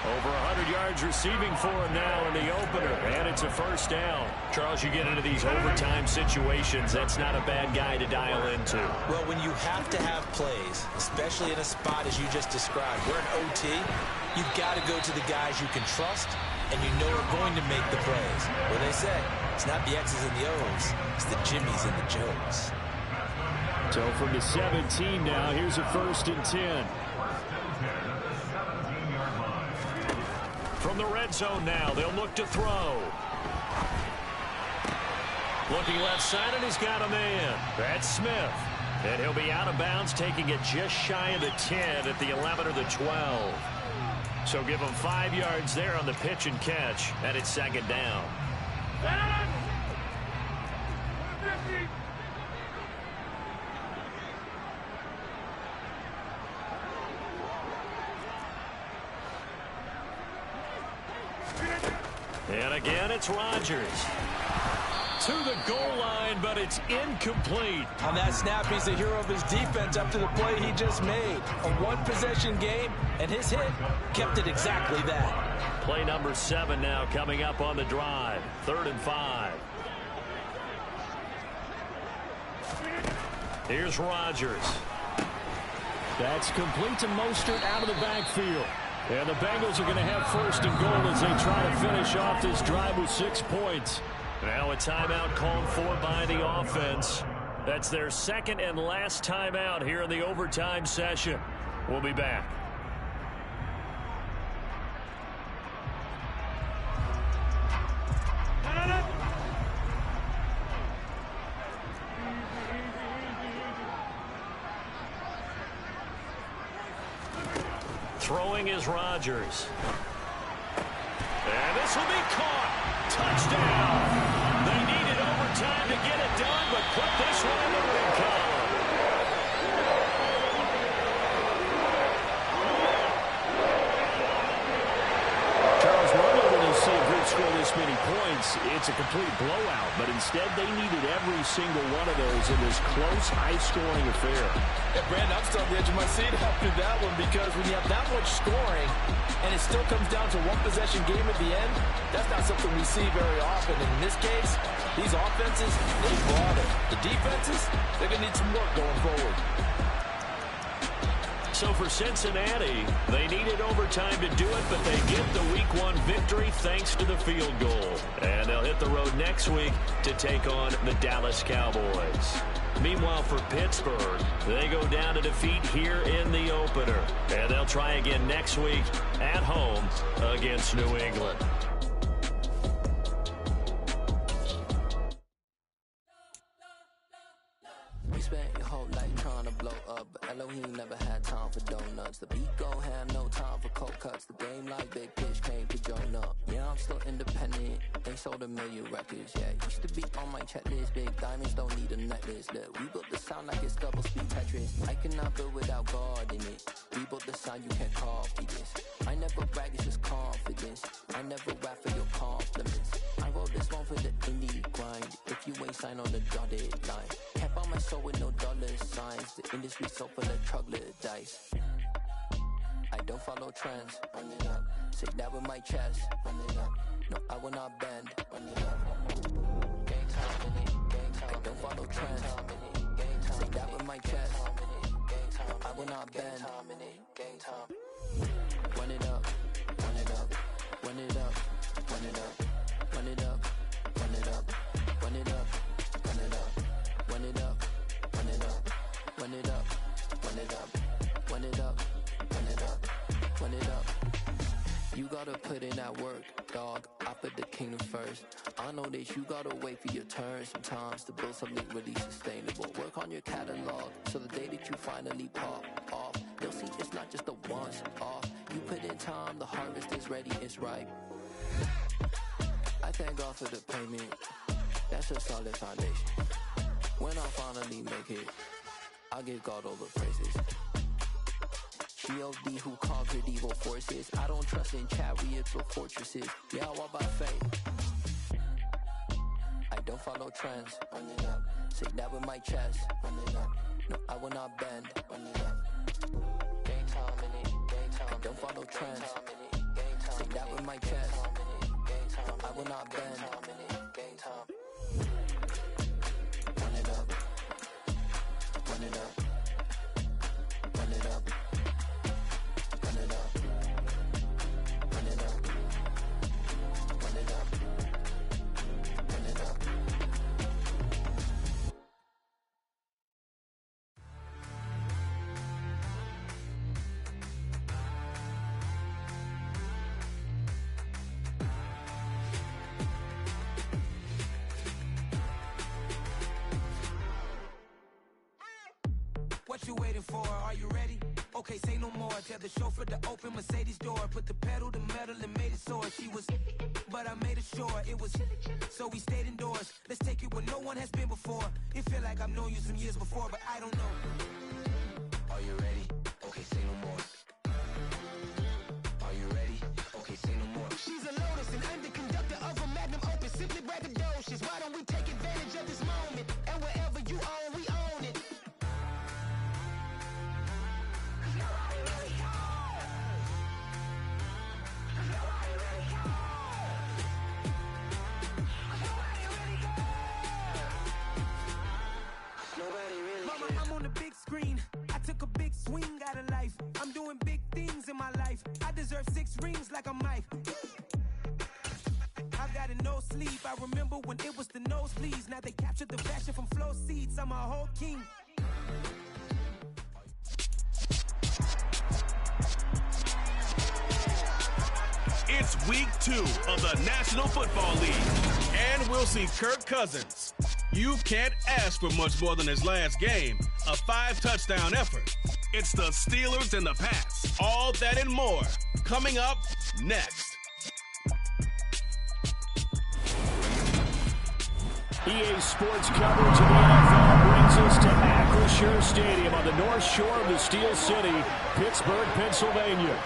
Over 100 yards receiving for him now in the opener. And it's a first down. Charles, you get into these overtime situations, that's not a bad guy to dial into. Well, when you have to have plays, especially in a spot as you just described, we're in OT, you've got to go to the guys you can trust and you know are going to make the plays. What they say, it's not the X's and the O's, it's the Jimmies and the Joes. So from the 17 now, here's a 1st and 10. From the red zone now, they'll look to throw. Looking left side, and he's got a man. That's Smith. And he'll be out of bounds, taking it just shy of the 10 at the 11 or the 12. So give him 5 yards there on the pitch and catch, and it's 2nd down. And again, it's Rodgers. To the goal line, but it's incomplete. On that snap, he's the hero of his defense after the play he just made. A one-possession game, and his hit kept it exactly that. Play number 7 now coming up on the drive. 3rd and 5. Here's Rodgers. That's complete to Mostert out of the backfield. And the Bengals are going to have 1st and goal as they try to finish off this drive with 6 points. Now a timeout called for by the offense. That's their 2nd and last timeout here in the overtime session. We'll be back. Throwing is Rodgers. And this will be caught. Touchdown. They needed overtime to get it done, but put this one in the win column. Charles, normally when you see a group score this many points, it's a complete blowout, but instead they needed every single one of those in this close, high-scoring affair. Yeah, Brandon, I'm still on the edge of my seat after that one because when you have that much scoring and it still comes down to one-possession game at the end, that's not something we see very often. In this case, these offenses, they brought it. The defenses, they're going to need some work going forward. So for Cincinnati, they needed overtime to do it, but they get the Week 1 victory thanks to the field goal. And they'll hit the road next week to take on the Dallas Cowboys. Meanwhile, for Pittsburgh, they go down to defeat here in the opener. And they'll try again next week at home against New England. We spent your whole life trying to blow up, but Elohim never had time for donuts. The beat gon' have no time for cold cuts. The game like Big Pitch came to join up. Yeah, I'm still independent. They sold 1 million records, yeah. Used to be on my checklist. Big diamonds don't need a necklace. Look, we built the sound like it's double speed Tetris. I cannot build without God in it. We built the sound, you can't copy this. I never brag, it's just confidence. I never rap for your compliments. I wrote this one for the indie grind. If you ain't signed on the dotted line, kept on my soul with no dollar signs. The industry so full of troglodytes. I don't follow trends. Run it up. Say that with my chest. Run it up. No, I will not bend. Run it up. Gang time in it. Gang time. I don't follow trends. Say that with my chest. I will not bend. Gang time. Run it up. Run it up. Run it up. Run it up. Run it up. Run it up. Run it up. Run it up. Run it up. Run it up. Run it up. Run it up. Run it up. Run it up. Run it up. You gotta put in that work, dog. I put the kingdom first. I know that you gotta wait for your turn sometimes to build something really sustainable. Work on your catalog so the day that you finally pop off, they'll see it's not just a once off. You put in time, the harvest is ready, it's ripe. I thank God for the payment. That's a solid foundation. When I finally make it, I give God all the praises. G.O.D. who conquered evil forces. I don't trust in chariots or fortresses. Yeah, I walk by faith. I don't follow trends. Run it up. Say that with my chest. Run it up. No, I will not bend. Run it up. Game time in it. Game time. I don't follow trends. Say that with my chest. I will not bend. Game time. Run it up. Run it up. Run it up. Run it up. Run it up. Run it up. Run it up. What you waiting for? Are you ready? Okay, say no more. Tell the chauffeur to open Mercedes door. Put the pedal to metal and made it soar. She was, but I made it sure it was. So we stayed indoors. Let's take it where no one has been before. It feel like I've known you some years before, but I don't know. Are you ready? Okay, say no more. Are you ready? Okay, say no more. She's a Lotus and I'm the conductor of a Magnum Opus. Simply braggadocious. Why don't we take advantage of this moment? And wherever you own, we own it. Mama, I'm on the big screen. I took a big swing out of life. I'm doing big things in my life. I deserve 6 rings like I'm Mike. I've got a no sleep. I remember when it was the nosebleeds. Now they captured the fashion from flow seats. I'm a whole king. It's week 2 of the National Football League, and we'll see Kirk Cousins. You can't ask for much more than his last game, a 5-touchdown effort. It's the Steelers and the Pats. All that and more coming up next. EA Sports coverage of the NFL brings us to Acrisure Stadium on the north shore of the Steel City, Pittsburgh, Pennsylvania.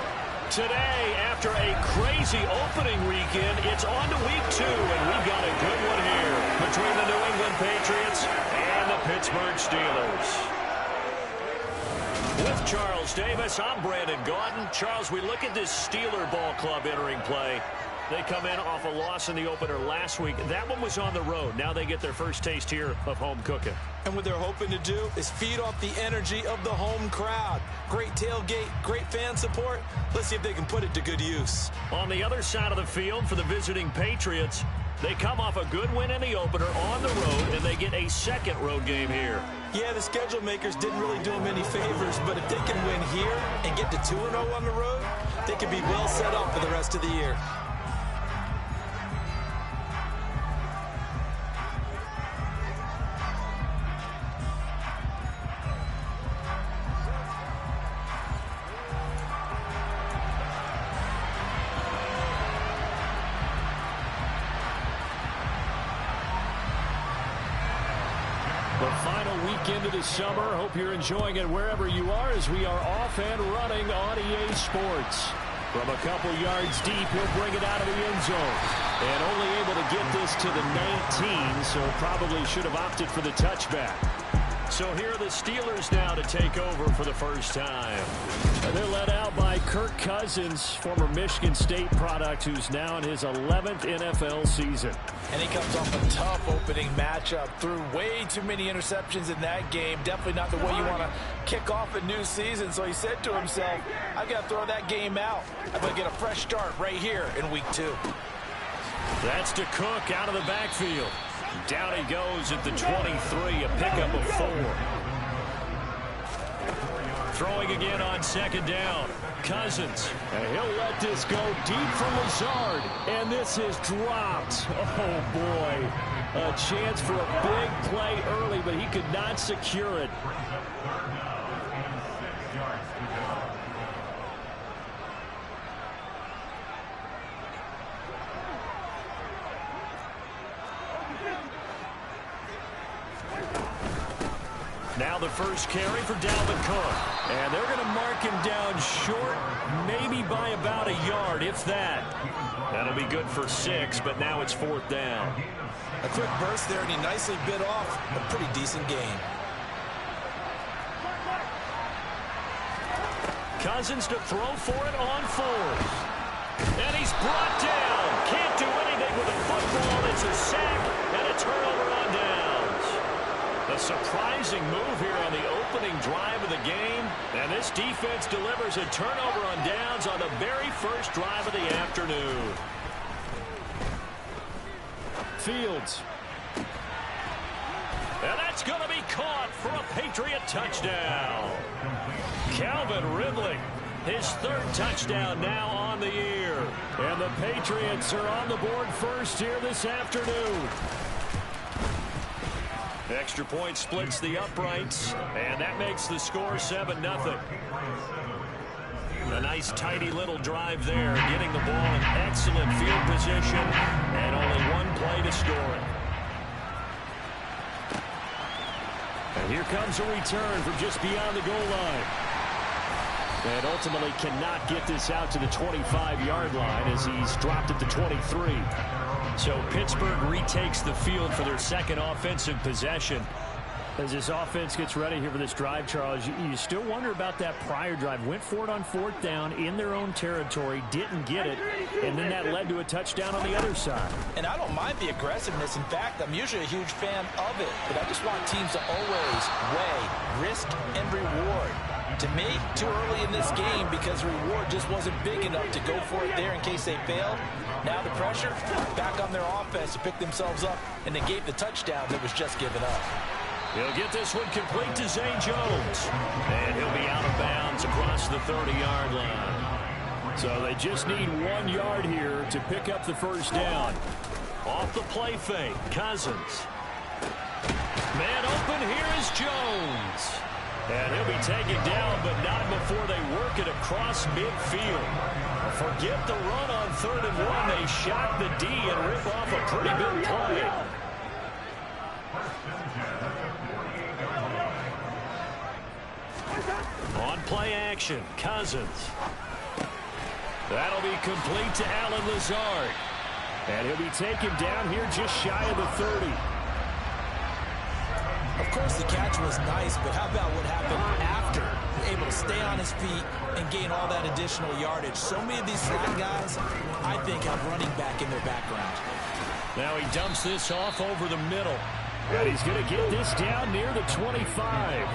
Today, after a crazy opening weekend, it's on to week 2, and we've got a good one here between the New England Patriots and the Pittsburgh Steelers. With Charles Davis, I'm Brandon Gaudin. Charles, we look at this Steeler ball club entering play. They come in off a loss in the opener last week. That one was on the road. Now they get their first taste here of home cooking. And what they're hoping to do is feed off the energy of the home crowd. Great tailgate, great fan support. Let's see if they can put it to good use. On the other side of the field for the visiting Patriots, they come off a good win in the opener on the road, and they get a second road game here. Yeah, the schedule makers didn't really do them any favors, but if they can win here and get to 2-0 on the road, they can be well set up for the rest of the year. Into the summer. Hope you're enjoying it wherever you are as we are off and running on EA Sports. From a couple yards deep, he'll bring it out of the end zone. And only able to get this to the 19, so probably should have opted for the touchback. So here are the Steelers now to take over for the first time. And they're led out by Kirk Cousins, former Michigan State product, who's now in his 11th NFL season. And he comes off a tough opening matchup. Threw way too many interceptions in that game. Definitely not the way you want to kick off a new season. So he said to himself, I've got to throw that game out. I'm going to get a fresh start right here in week 2. That's to Cook out of the backfield. Down he goes at the 23, a pickup of 4. Throwing again on second down. Cousins. And he'll let this go deep for Lazard. And this is dropped. Oh, boy. A chance for a big play early, but he could not secure it. Now the first carry for Dalvin Cook. And they're going to mark him down short, maybe by about a yard, if that. That'll be good for 6, but now it's 4th down. A quick burst there, and he nicely bit off a pretty decent gain. Cousins to throw for it on 4th. And he's brought down. Can't do anything with the football. It's a sack and a turnover on downs. A surprising move here on the opening drive of the game. And this defense delivers a turnover on downs on the very first drive of the afternoon. Fields. And that's going to be caught for a Patriot touchdown. Calvin Ridley, his 3rd touchdown now on the year. And the Patriots are on the board first here this afternoon. Extra point splits the uprights, and that makes the score 7-0. A nice, tidy little drive there, getting the ball in excellent field position, and only one play to score it. And here comes a return from just beyond the goal line. And ultimately cannot get this out to the 25-yard line as he's dropped at the 23. So Pittsburgh retakes the field for their second offensive possession. As this offense gets ready here for this drive, Charles, you still wonder about that prior drive. Went for it on 4th down in their own territory, didn't get it, and then that led to a touchdown on the other side. And I don't mind the aggressiveness. In fact, I'm usually a huge fan of it, but I just want teams to always weigh risk and reward. To me, too early in this game because the reward just wasn't big enough to go for it there in case they failed. Now the pressure back on their offense to pick themselves up, and they gave the touchdown that was just given up. He'll get this one complete to Zay Jones. And he'll be out of bounds across the 30-yard line. So they just need 1 yard here to pick up the first down. Off the play fake, Cousins. Man open, here is Jones. And he'll be taken down, but not before they work it across midfield. Forget the run on 3rd and 1. They shock the D and rip off a pretty big play. On play action, Cousins. That'll be complete to Allen Lazard. And he'll be taken down here just shy of the 30. Of course, the catch was nice, but how about what happened after? Able to stay on his feet and gain all that additional yardage. So many of these slot guys, I think, have running back in their background. Now he dumps this off over the middle. And he's going to get this down near the 25.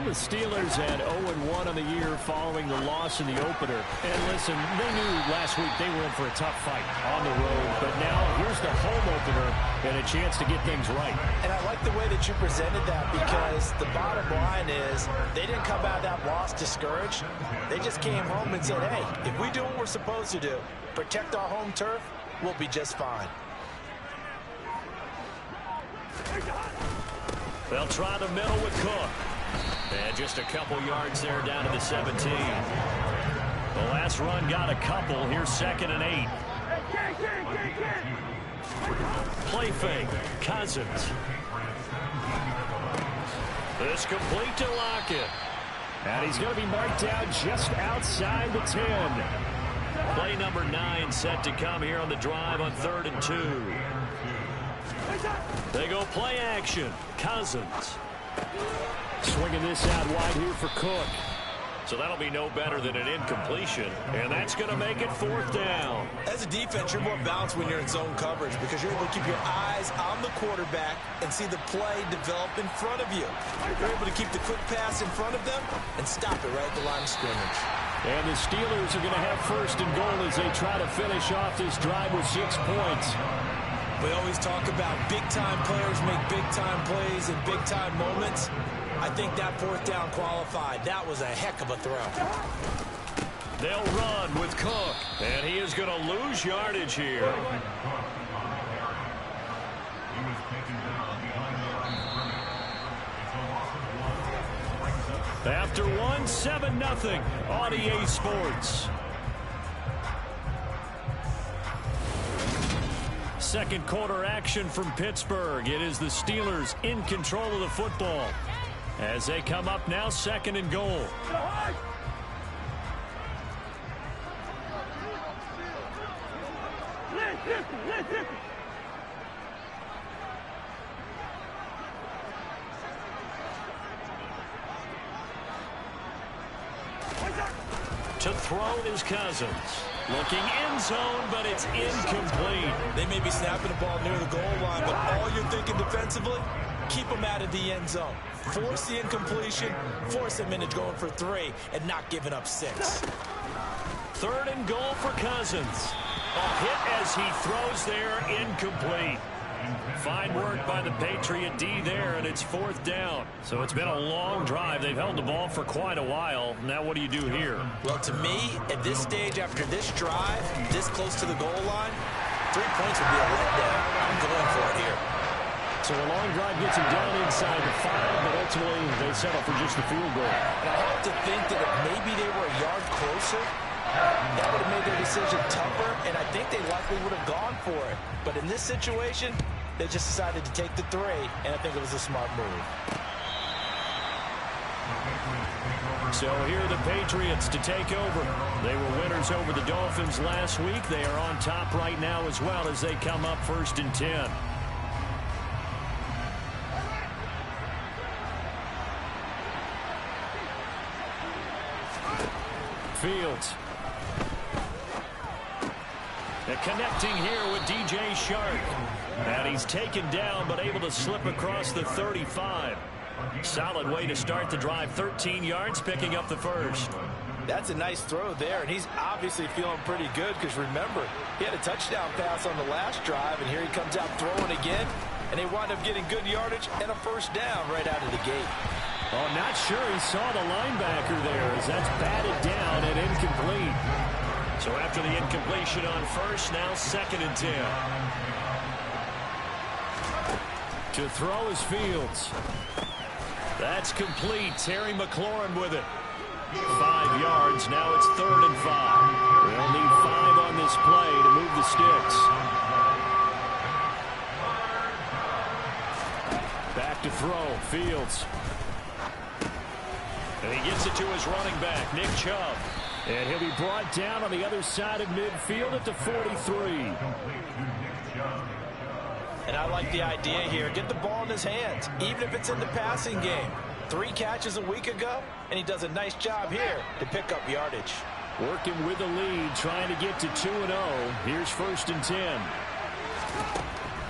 The Steelers had 0-1 on the year following the loss in the opener. And listen, they knew last week they were in for a tough fight on the road. But now here's the home opener and a chance to get things right. And I like the way that you presented that, because the bottom line is they didn't come out of that loss discouraged. They just came home and said, hey, if we do what we're supposed to do, protect our home turf, we'll be just fine. They'll try the middle with Cook. And just a couple yards there down to the 17. The last run got a couple. Here's 2nd and 8. Play fake. Cousins. This complete to Lockett. And he's going to be marked down just outside the 10. Play number 9 set to come here on the drive on 3rd and 2. They go play action. Cousins. Swinging this out wide here for Cook. So that'll be no better than an incompletion. And that's going to make it 4th down. As a defense, you're more balanced when you're in zone coverage, because you're able to keep your eyes on the quarterback and see the play develop in front of you. You're able to keep the quick pass in front of them and stop it right at the line of scrimmage. And the Steelers are going to have 1st and goal as they try to finish off this drive with 6 points. We always talk about big-time players make big-time plays in big-time moments. I think that 4th down qualified. That was a heck of a throw. They'll run with Cook, and he is going to lose yardage here. After 1, 7-0 on EA Sports. Second quarter action from Pittsburgh. It is the Steelers in control of the football as they come up now 2nd and goal. To throw is Cousins. Looking end zone, but it's incomplete. They may be snapping the ball near the goal line, but all you're thinking defensively, keep them out of the end zone. Force the incompletion, force them into going for 3, and not giving up 6. 3rd and goal for Cousins. A hit as he throws there, incomplete. Fine work by the Patriot D there, and it's 4th down. So it's been a long drive. They've held the ball for quite a while. Now what do you do here? Well, to me, at this stage, after this drive, this close to the goal line, 3 points would be a letdown. I'm going for it here. So a long drive gets him down inside the 5, but ultimately they settle for just the field goal. And I have to think that if maybe they were a yard closer, that would have made their decision tougher, and I think they likely would have gone for it. But in this situation, they just decided to take the 3, and I think it was a smart move. So here are the Patriots to take over. They were winners over the Dolphins last week. They are on top right now as well as they come up 1st and 10. Fields. And connecting here with DJ Shark. And he's taken down but able to slip across the 35. Solid way to start the drive. 13 yards, picking up the 1st. That's a nice throw there, and he's obviously feeling pretty good because, remember, he had a touchdown pass on the last drive, and here he comes out throwing again, and they wind up getting good yardage and a 1st down right out of the gate. Oh, not sure he saw the linebacker there as that's batted down and incomplete. So after the incompletion on 1st, now 2nd and 10. To throw is Fields. That's complete. Terry McLaurin with it. 5 yards. Now it's 3rd and 5. They'll need 5 on this play to move the sticks. Back to throw. Fields. And he gets it to his running back, Nick Chubb. And he'll be brought down on the other side of midfield at the 43. And I like the idea here. Get the ball in his hands, even if it's in the passing game. 3 catches a week ago, and he does a nice job here to pick up yardage. Working with the lead, trying to get to 2-0. Here's 1st and 10.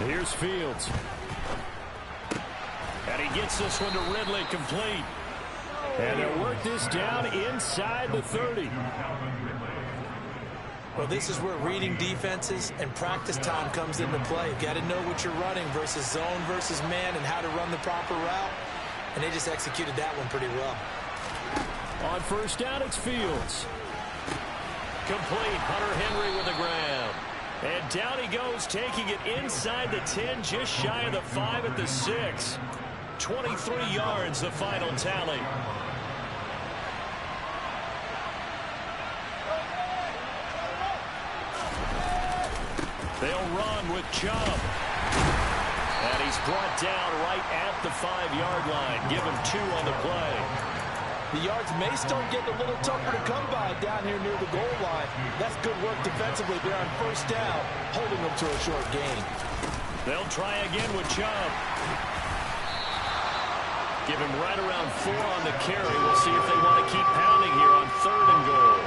Here's Fields. And he gets this one to Ridley, complete. And they'll work this down inside the 30. Well, this is where reading defenses and practice time comes into play. You've got to know what you're running versus zone versus man and how to run the proper route. And they just executed that one pretty well. On 1st down, it's Fields. Complete. Hunter Henry with the grab. And down he goes, taking it inside the 10, just shy of the 5 at the 6. 23 yards, the final tally. They'll run with Chubb. And he's brought down right at the 5-yard line. Give him 2 on the play. The yards may start getting a little tougher to come by down here near the goal line. That's good work defensively there on 1st down, holding them to a short gain. They'll try again with Chubb. Give him right around 4 on the carry. We'll see if they want to keep pounding here on 3rd and goal.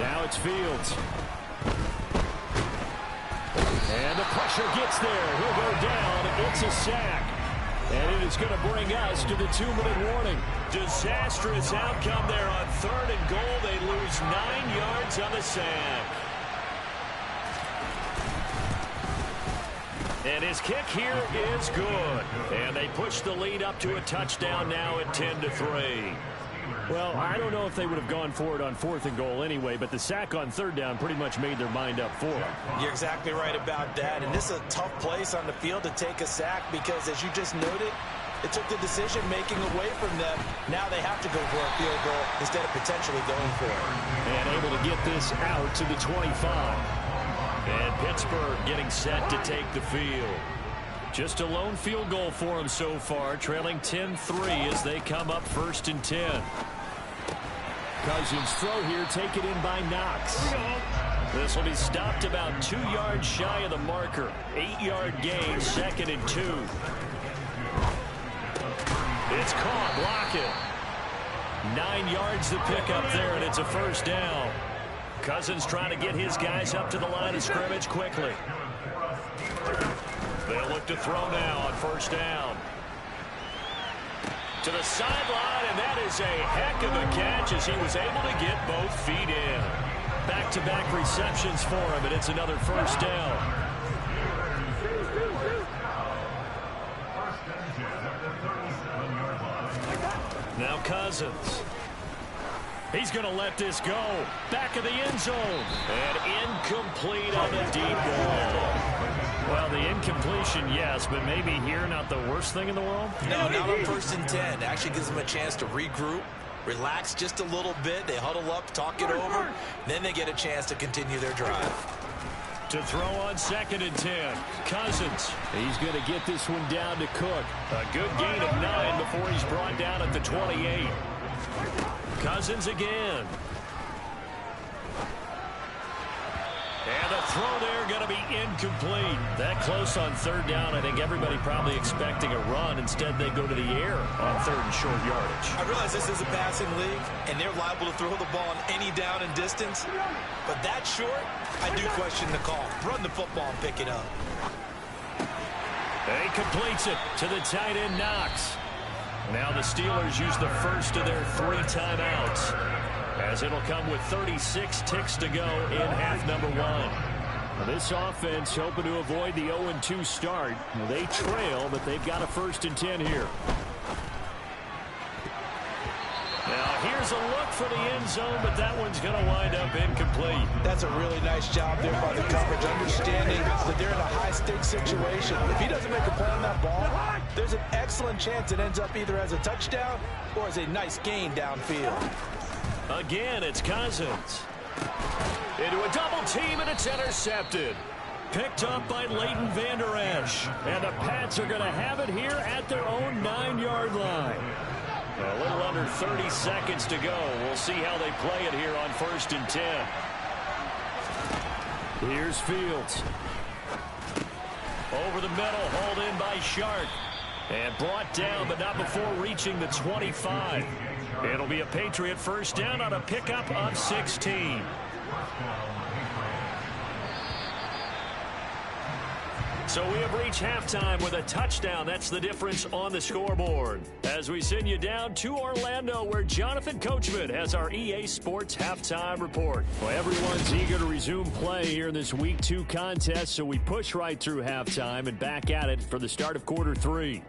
Now it's Fields. And the pressure gets there. He'll go down. It's a sack. And it is going to bring us to the 2-minute warning. Disastrous outcome there on 3rd and goal. They lose 9 yards on the sack. And his kick here is good. And they push the lead up to a touchdown now at 10-3. Well, I don't know if they would have gone for it on 4th and goal anyway, but the sack on 3rd down pretty much made their mind up for it. You're exactly right about that. And this is a tough place on the field to take a sack because, as you just noted, it took the decision-making away from them. Now they have to go for a field goal instead of potentially going for it. And able to get this out to the 25. And Pittsburgh getting set to take the field. Just a lone field goal for them so far, trailing 10-3 as they come up 1st and 10. Cousins throw here, taken in by Knox. This will be stopped about 2 yards shy of the marker. 8-yard gain, 2nd and 2. It's caught, block it. 9 yards to pick up there, and it's a 1st down. Cousins trying to get his guys up to the line of scrimmage quickly. They'll look to throw now on 1st down. To the sideline, and that is a heck of a catch as he was able to get both feet in. Back-to-back receptions for him, and it's another 1st down. Now Cousins. He's going to let this go. Back of the end zone. And incomplete on the deep ball. Well, the incompletion, yes, but maybe here not the worst thing in the world? No, not on 1st and 10. Actually gives them a chance to regroup, relax just a little bit. They huddle up, talk it over. Then they get a chance to continue their drive. To throw on 2nd and 10. Cousins. He's going to get this one down to Cook. A good gain of 9 before he's brought down at the 28. Cousins again. And the throw there going to be incomplete. That close on 3rd down. I think everybody probably expecting a run. Instead, they go to the air on 3rd and short yardage. I realize this is a passing league, and they're liable to throw the ball on any down and distance. But that short, I do question the call. Run the football and pick it up. And he completes it to the tight end, Knox. Now the Steelers use the first of their 3 timeouts, as it'll come with 36 ticks to go in half number 1. Now this offense hoping to avoid the 0-2 start. They trail, but they've got a 1st and 10 here. Now here's a look for the end zone, but that one's going to wind up incomplete. That's a really nice job there by the coverage, understanding that they're in a high-stakes situation. If he doesn't make a play on that ball, there's an excellent chance it ends up either as a touchdown or as a nice gain downfield. Again, it's Cousins. Into a double team, and it's intercepted. Picked up by Leighton Vander Esch. And the Pats are going to have it here at their own 9-yard line. A little under 30 seconds to go. We'll see how they play it here on 1st and 10. Here's Fields. Over the middle, hauled in by Shark. And brought down, but not before reaching the 25. It'll be a Patriot first down on a pickup of 16. So we have reached halftime with a touchdown. That's the difference on the scoreboard. As we send you down to Orlando, where Jonathan Coachman has our EA Sports Halftime Report. Well, everyone's eager to resume play here in this Week 2 contest, so we push right through halftime and back at it for the start of quarter 3.